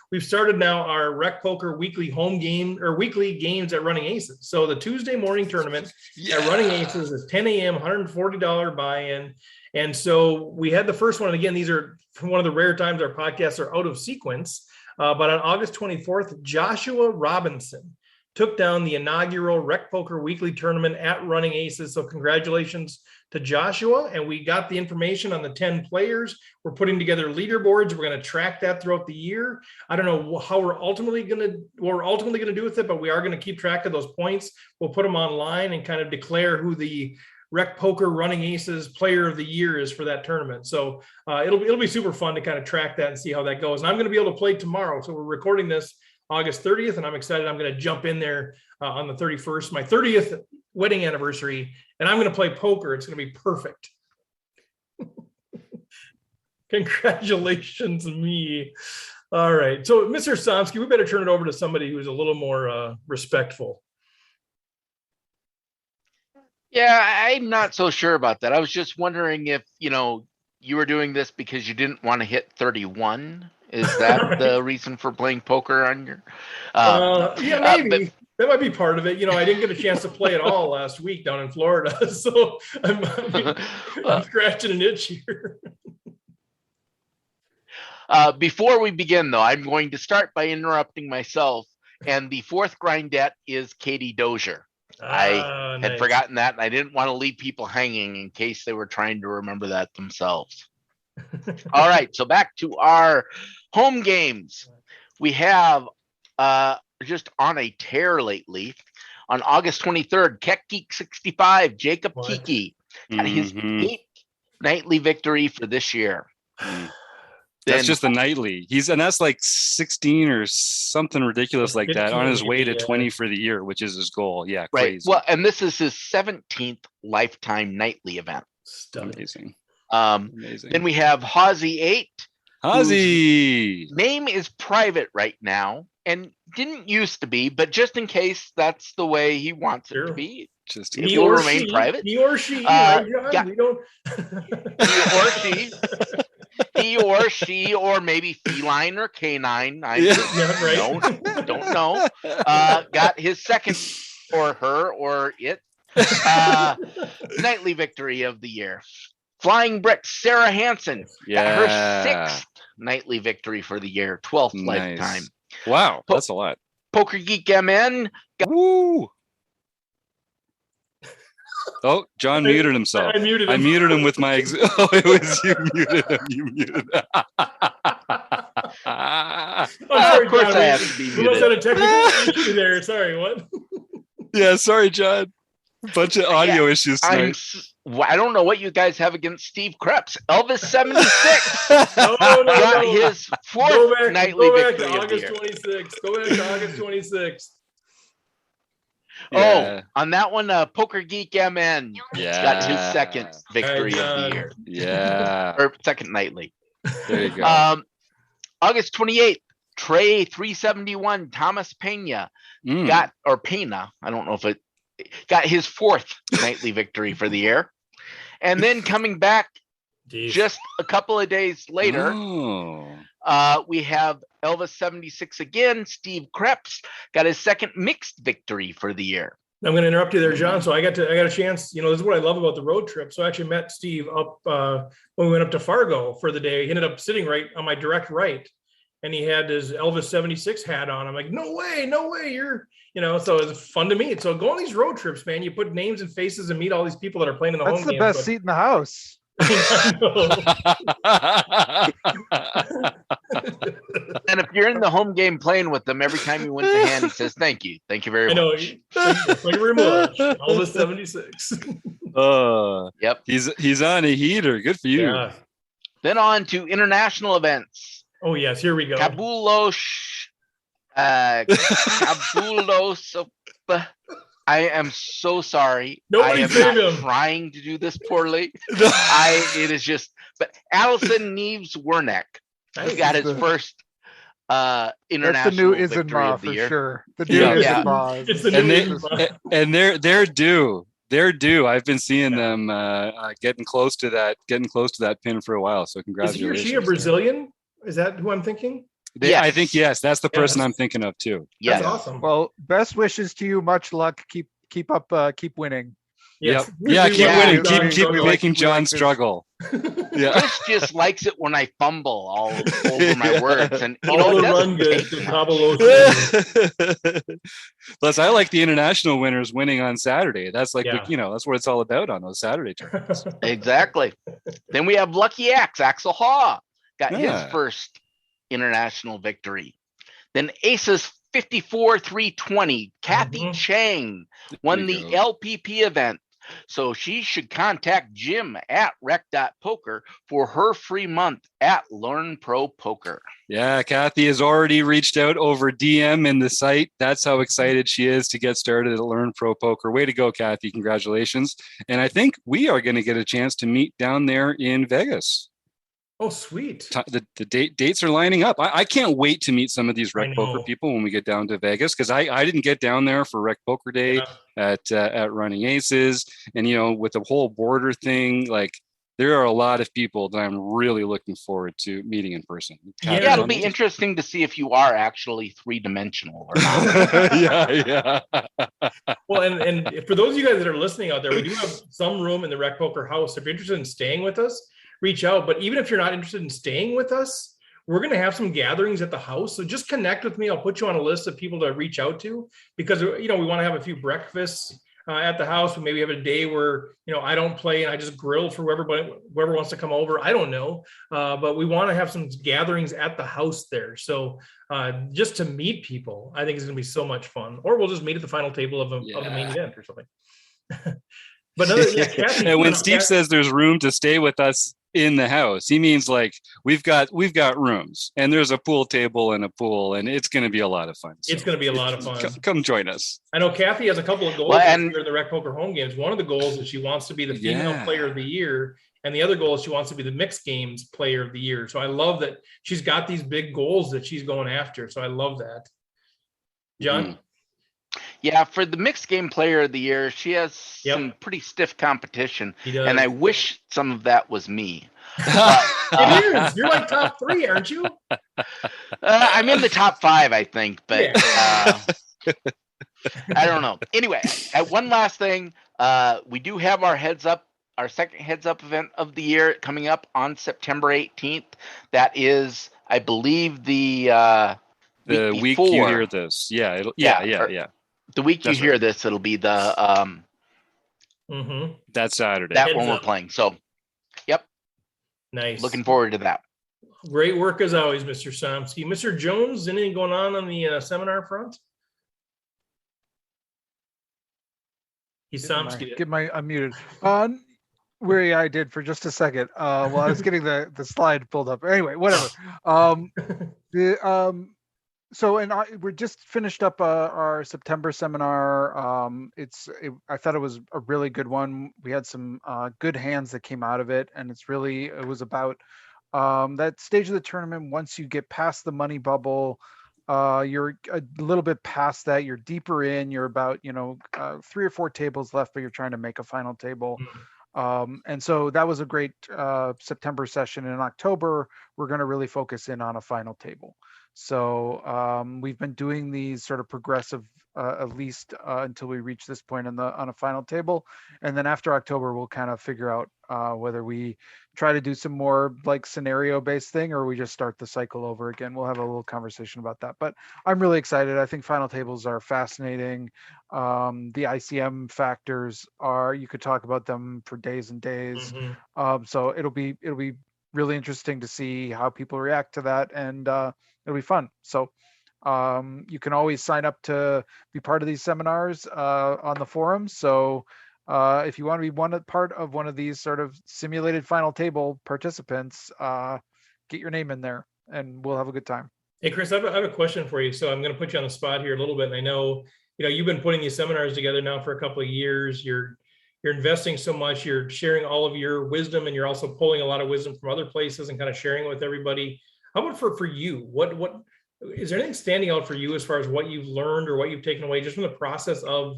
we've started now our Rec Poker weekly home game or weekly games at Running Aces. So the Tuesday morning tournament at Running Aces is 10 a.m., $140 buy-in. And so we had the first one, and again, these are one of the rare times our podcasts are out of sequence. But on August 24th, Joshua Robinson took down the inaugural Rec Poker weekly tournament at Running Aces. So congratulations to Joshua. And we got the information on the 10 players. We're putting together leaderboards. We're going to track that throughout the year. I don't know how we're ultimately going to do with it, but we are going to keep track of those points. We'll put them online and kind of declare who the Rec Poker Running Aces Player of the Year is for that tournament. So it'll be super fun to kind of track that and see how that goes. And I'm going to be able to play tomorrow. So we're recording this August 30th, and I'm excited. I'm going to jump in there on the 31st, my 30th wedding anniversary, and I'm going to play poker. It's going to be perfect. Congratulations, me. All right. So, Mr. Somsky, we better turn it over to somebody who's a little more respectful. Yeah, I'm not so sure about that. I was just wondering if, you were doing this because you didn't want to hit 31. Is that the reason for playing poker on your? Yeah, maybe. that might be part of it. I didn't get a chance to play at all last week down in Florida, so I'm scratching an itch here. Before we begin, though, I'm going to start by interrupting myself. And the fourth grindette is Katie Dozier. I had Nice. forgotten that, and I didn't want to leave people hanging in case they were trying to remember that themselves. All right, so back to our home games. We have just on a tear lately. On August 23rd, Keck Geek 65, Jacob What? Kiki got his 8th nightly victory for this year. That's just the nightly. And that's like 16 or something ridiculous like that, on his way to 20 for the year, which is his goal. Yeah, right. Crazy. Well, and this is his 17th lifetime nightly event. Amazing. Amazing. Then we have Hawsey 8. Hawsey. Name is private right now and didn't used to be, but just in case that's the way he wants it to be. Just it will remain private. He or she, right, John? Yeah. We don't. He or she, or maybe feline or canine. I don't know. Got his second, or her, or it, nightly victory of the year. Flying Bricks, Sarah Hansen got her 6th nightly victory for the year, 12th lifetime. Wow, that's a lot. Poker Geek MN. Woo! Oh, John muted himself. I muted him with my oh, it was you muted him. You muted him. Sorry, of course John, I have to be we must have muted. a technical issue there. Sorry, what? Yeah, sorry, John. Bunch of audio issues tonight. I don't know what you guys have against Steve Krebs. Elvis 76 No. got his 4th nightly victory to of the August year. 26th. Go back to August 26th. Yeah. Oh, on that one, Poker Geek MN got his 2nd victory of the year. Yeah. Or 2nd nightly. There you go. August 28th, Trey 371, Thomas Pena got, or Pena, I don't know if it got his 4th nightly victory for the year. And then coming back just a couple of days later, we have Elvis 76 again. Steve Krebs got his 2nd mixed victory for the year. I'm going to interrupt you there, John. So I got a chance. This is what I love about the road trip. So I actually met Steve up when we went up to Fargo for the day. He ended up sitting right on my direct right, and he had his Elvis 76 hat on. I'm like, no way, you're. So it's fun to meet. So go on these road trips, man. You put names and faces and meet all these people that are playing in the home That's the games, best seat in the house. And if you're in the home game playing with them, every time you win the hand, he says, thank you very much. Thank you very much. Elvis 76. Yep. He's on a heater. Good for you. Yeah. Then on to international events. Oh yes, here we go. Kabulos. I am so sorry. Nobody I am save not him. trying to do this poorly. It is just. But Allison Neves Wernick got his first international That's the new victory Isenma of the for year. sure. The new Isenma. It's the new And they're due. They're due. I've been seeing them getting close to that pin for a while. So Is congratulations. he or she a Brazilian? Is that who I'm thinking? Yes. I think yes. That's the person I'm thinking of too. Yes. That's awesome. Well, best wishes to you. Much luck. Keep up. Keep winning. Yes. Yeah, keep winning. Keep we making like John this. struggle. Yeah. Chris just likes it when I fumble all over my words, and All the it run doesn't good take to much. Kabulos. Plus, I like the international winners winning on Saturday. That's like Yeah. that's what it's all about on those Saturday tournaments. Exactly. Then we have Lucky Axe, Axel Haw, got Yeah. his first international victory. Then Aces 54-320, Kathy Mhm. Chang won There the you go. LPP event. So she should contact Jim at rec.poker for her free month at Learn Pro Poker. Yeah, Kathy has already reached out over DM in the site. That's how excited she is to get started at Learn Pro Poker. Way to go, Kathy. Congratulations. And I think we are going to get a chance to meet down there in Vegas. Oh, sweet. The dates are lining up. I can't wait to meet some of these I Rec Poker know. people when we get down to Vegas, because I didn't get down there for Rec Poker Day Yeah. at Running Aces, and with the whole border thing, like there are a lot of people that I'm really looking forward to meeting in person. Yeah, it'll be interesting to see if you are actually 3-dimensional or not. Yeah. Well, and for those of you guys that are listening out there, we do have some room in the Rec Poker House. If you're interested in staying with us, reach out. But even if you're not interested in staying with us, we're going to have some gatherings at the house. So just connect with me. I'll put you on a list of people to reach out to, because, we want to have a few breakfasts at the house. We maybe have a day where, I don't play and I just grill for whoever wants to come over. I don't know. But we want to have some gatherings at the house there. So just to meet people, I think it's going to be so much fun. Or we'll just meet at the final table of the main event or something. But Kathy, and when Steve says there's room to stay with us in the house, he means like we've got rooms and there's a pool table and a pool, and it's going to be a lot of fun. So it's going to be a lot of fun. Come join us. I know Kathy has a couple of goals here in the Rec Poker home games. One of the goals is she wants to be the female player of the year, and the other goal is she wants to be the mixed games player of the year. So I love that she's got these big goals that she's going after. So I love that. John? Yeah, for the mixed game player of the year, she has some pretty stiff competition, and I wish some of that was me. But, it is. You're like top 3, aren't you? I'm in the top 5, I think, but I don't know. Anyway, one last thing, we do have our second heads up event of the year coming up on September 18th. That is, I believe, the week you hear this. Yeah. The week you hear this, it'll be the that Saturday. That one we're playing. So, nice. Looking forward to that. Great work as always, Mr. Somsky. Mr. Jones, anything going on the seminar front? He's Somsky. Get my unmuted. I did for just a second. While I was getting the slide pulled up. Anyway, whatever. We just finished up our September seminar. I thought it was a really good one. We had some good hands that came out of it, and it was about that stage of the tournament. Once you get past the money bubble, you're a little bit past that. You're deeper in. You're about 3 or 4 tables left, but you're trying to make a final table. And so that was a great September session. In October, we're going to really focus in on a final table. So we've been doing these sort of progressive, at least until we reach this point on a final table. And then after October, we'll kind of figure out whether we try to do some more like scenario-based thing, or we just start the cycle over again. We'll have a little conversation about that. But I'm really excited. I think final tables are fascinating. The ICM factors you could talk about them for days and days. So it'll be really interesting to see how people react to that, and it'll be fun. So you can always sign up to be part of these seminars on the forums. So if you want to be part of one of these sort of simulated final table participants, get your name in there and we'll have a good time. Hey, Chris, I have a question for you. So I'm going to put you on the spot here a little bit. And I know, you've been putting these seminars together now for a couple of years. You're investing so much, you're sharing all of your wisdom, and you're also pulling a lot of wisdom from other places and kind of sharing it with everybody. How about for you? What is there anything standing out for you as far as what you've learned or what you've taken away just from the process of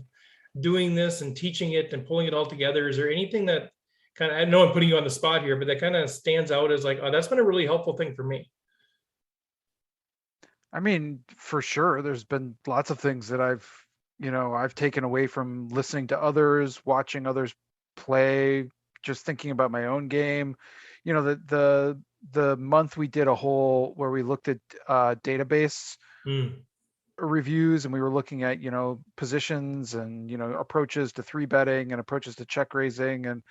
doing this and teaching it and pulling it all together? Is there anything that kind of, I know I'm putting you on the spot here, but that kind of stands out as like, oh, that's been a really helpful thing for me? I mean, for sure, there's been lots of things that I've taken away from listening to others, watching others play, just thinking about my own game. The month we did a whole where we looked at database reviews, and we were looking at positions and approaches to 3-betting and approaches to check raising, and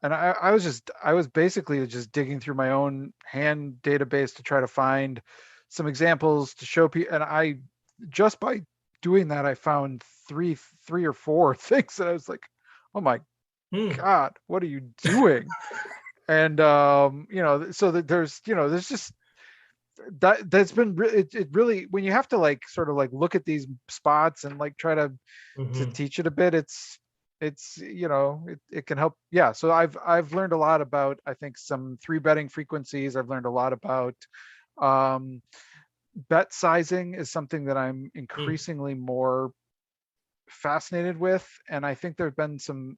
I was basically just digging through my own hand database to try to find some examples to show people, and I just by doing that I found three or four things that I was like, oh my God, what are you doing? And so that there's just that's been it really, when you have to like sort of like look at these spots and like try to teach it a bit, it can help. Yeah, so I've learned a lot about, I think, some 3-betting frequencies. I've learned a lot about bet sizing is something that I'm increasingly more fascinated with, and I think there've been some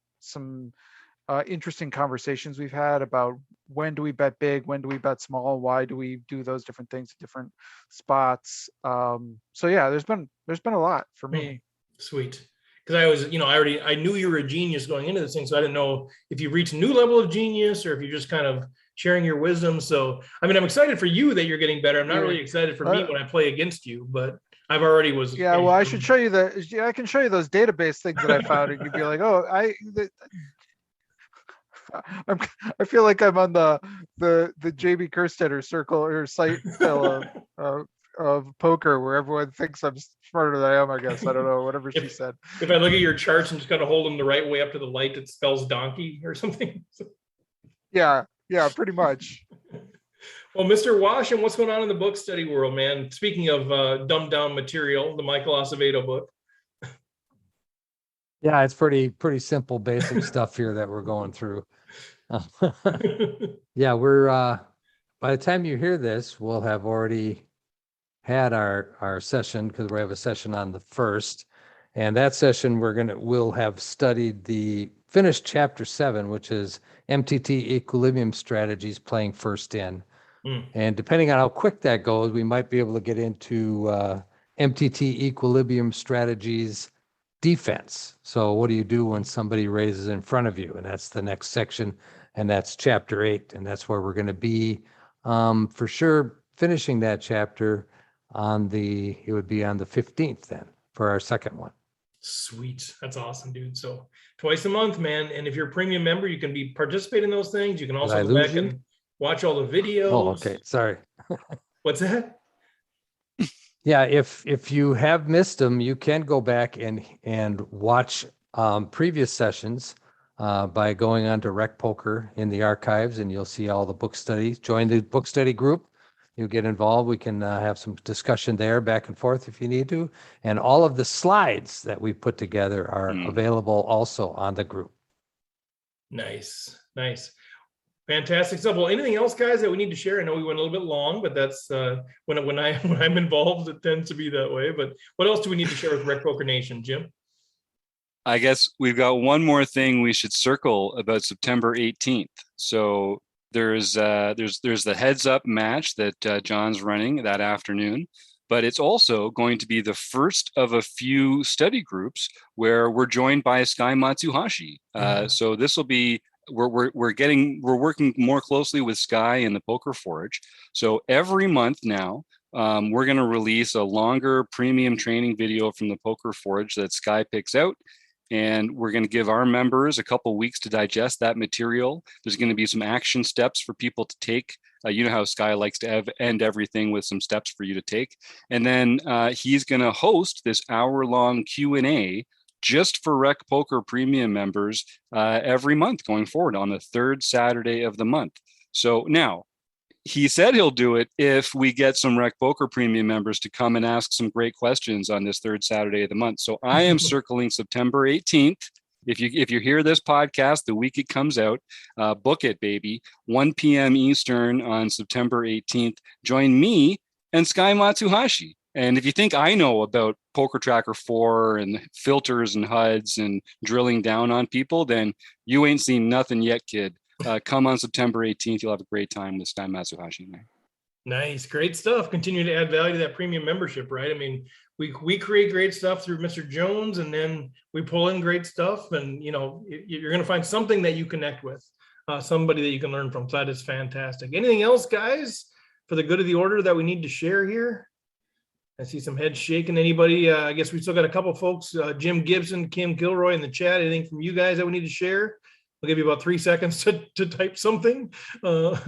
interesting conversations we've had about when do we bet big, when do we bet small, why do we do those different things at different spots. So yeah, there's been a lot for me. Sweet. Because I was, I knew you were a genius going into this thing, so I didn't know if you reached a new level of genius or if you're just kind of sharing your wisdom. So, I mean, I'm excited for you that you're getting better. I'm not really excited for me when I play against you, but I've already was. Yeah, well, I should show you I can show you those database things that I found, and you'd be like, oh, I feel like I'm on the JB Kerstetter circle or site of poker where everyone thinks I'm smarter than I am, I guess. I don't know, whatever she said. If I look at your charts and just kind of hold them the right way up to the light, it spells donkey or something. Yeah, pretty much. Well, Mr. Washington, what's going on in the book study world, man? Speaking of dumbed down material, the Michael Acevedo book. Yeah, it's pretty simple, basic stuff here that we're going through. Yeah, we're by the time you hear this, we'll have already had our session, because we have a session on the 1st, and that session we'll have finished chapter 7, which is MTT equilibrium strategies playing first in. And depending on how quick that goes, we might be able to get into MTT equilibrium strategies defense. So what do you do when somebody raises in front of you? And that's the next section, and that's chapter 8, and that's where we're going to be for sure finishing that chapter it would be on the 15th then for our second one. Sweet. That's awesome, dude. So twice a month, man. And if you're a premium member, you can participate in those things. You can also go back and watch all the videos. Oh, okay. Sorry. What's that? Yeah, if you have missed them, you can go back and watch previous sessions by going on to Rec Poker in the archives, and you'll see all the book studies. Join the book study group. You'll get involved. We can have some discussion there back and forth if you need to. And all of the slides that we put together are available also on the group. Nice. Fantastic stuff. Well, anything else, guys, that we need to share? I know we went a little bit long, but that's when I'm involved, it tends to be that way. But what else do we need to share with Rec Poker Nation, Jim? I guess we've got one more thing we should circle about September 18th. So there's the heads up match that John's running that afternoon, but it's also going to be the first of a few study groups where we're joined by Sky Matsuhashi. So this will be we're working more closely with Sky and the Poker Forge. So every month now, we're going to release a longer premium training video from the Poker Forge that Sky picks out. And we're going to give our members a couple weeks to digest that material. There's going to be some action steps for people to take. You know how Sky likes to end everything with some steps for you to take. And then he's going to host this hour-long Q&A just for Rec Poker Premium members every month going forward on the 3rd Saturday of the month. So now, he said he'll do it if we get some Rec Poker Premium members to come and ask some great questions on this 3rd Saturday of the month. So I am circling September 18th. If you hear this podcast the week it comes out, book it, baby. 1 p.m. Eastern on September 18th. Join me and Sky Matsuhashi. And if you think I know about Poker Tracker 4 and filters and HUDs and drilling down on people, then you ain't seen nothing yet, kid. Come on September 18th. You'll have a great time with Sky Matsuhashi. Nice. Great stuff. Continue to add value to that premium membership, right? I mean, we create great stuff through Mr. Jones, and then we pull in great stuff, and you're going to find something that you connect with, somebody that you can learn from. So that is fantastic. Anything else, guys, for the good of the order that we need to share here? I see some heads shaking. Anybody? I guess we still got a couple folks, Jim Gibson, Kim Kilroy in the chat. Anything from you guys that we need to share? I'll give you about 3 seconds to type something. I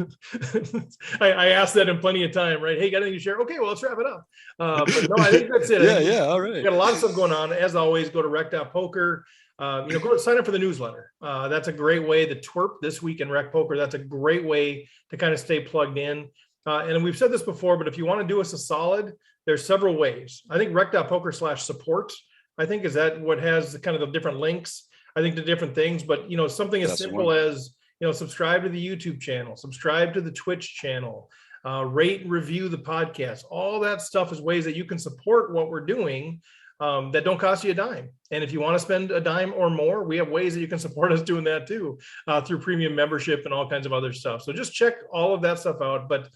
asked that in plenty of time, right? Hey, got anything to share? Okay, well, let's wrap it up. But no, I think that's it. Yeah, all right. We got a lot of stuff going on. As always, go to rec.poker. Go sign up for the newsletter. That's a great way. The twerp this week in Rec Poker. That's a great way to kind of stay plugged in. And we've said this before, but if you want to do us a solid, there's several ways. I think rec.poker/support, I think, is that what has the kind of the different links. I think the different things, but something as simple as subscribe to the YouTube channel, subscribe to the Twitch channel, rate and review the podcast. All that stuff is ways that you can support what we're doing that don't cost you a dime. And if you want to spend a dime or more, we have ways that you can support us doing that too, through premium membership and all kinds of other stuff. So just check all of that stuff out. But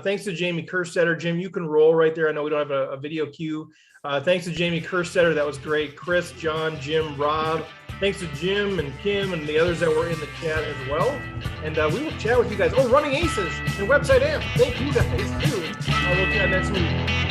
thanks to Jamie Kerstetter. Jim, you can roll right there. I know we don't have a video cue. Thanks to Jamie Kerstetter. That was great. Chris, John, Jim, Rob. Thanks to Jim and Kim and the others that were in the chat as well. And we will chat with you guys. Oh, Running Aces and Website Amp. Thank you guys too. We'll chat next week.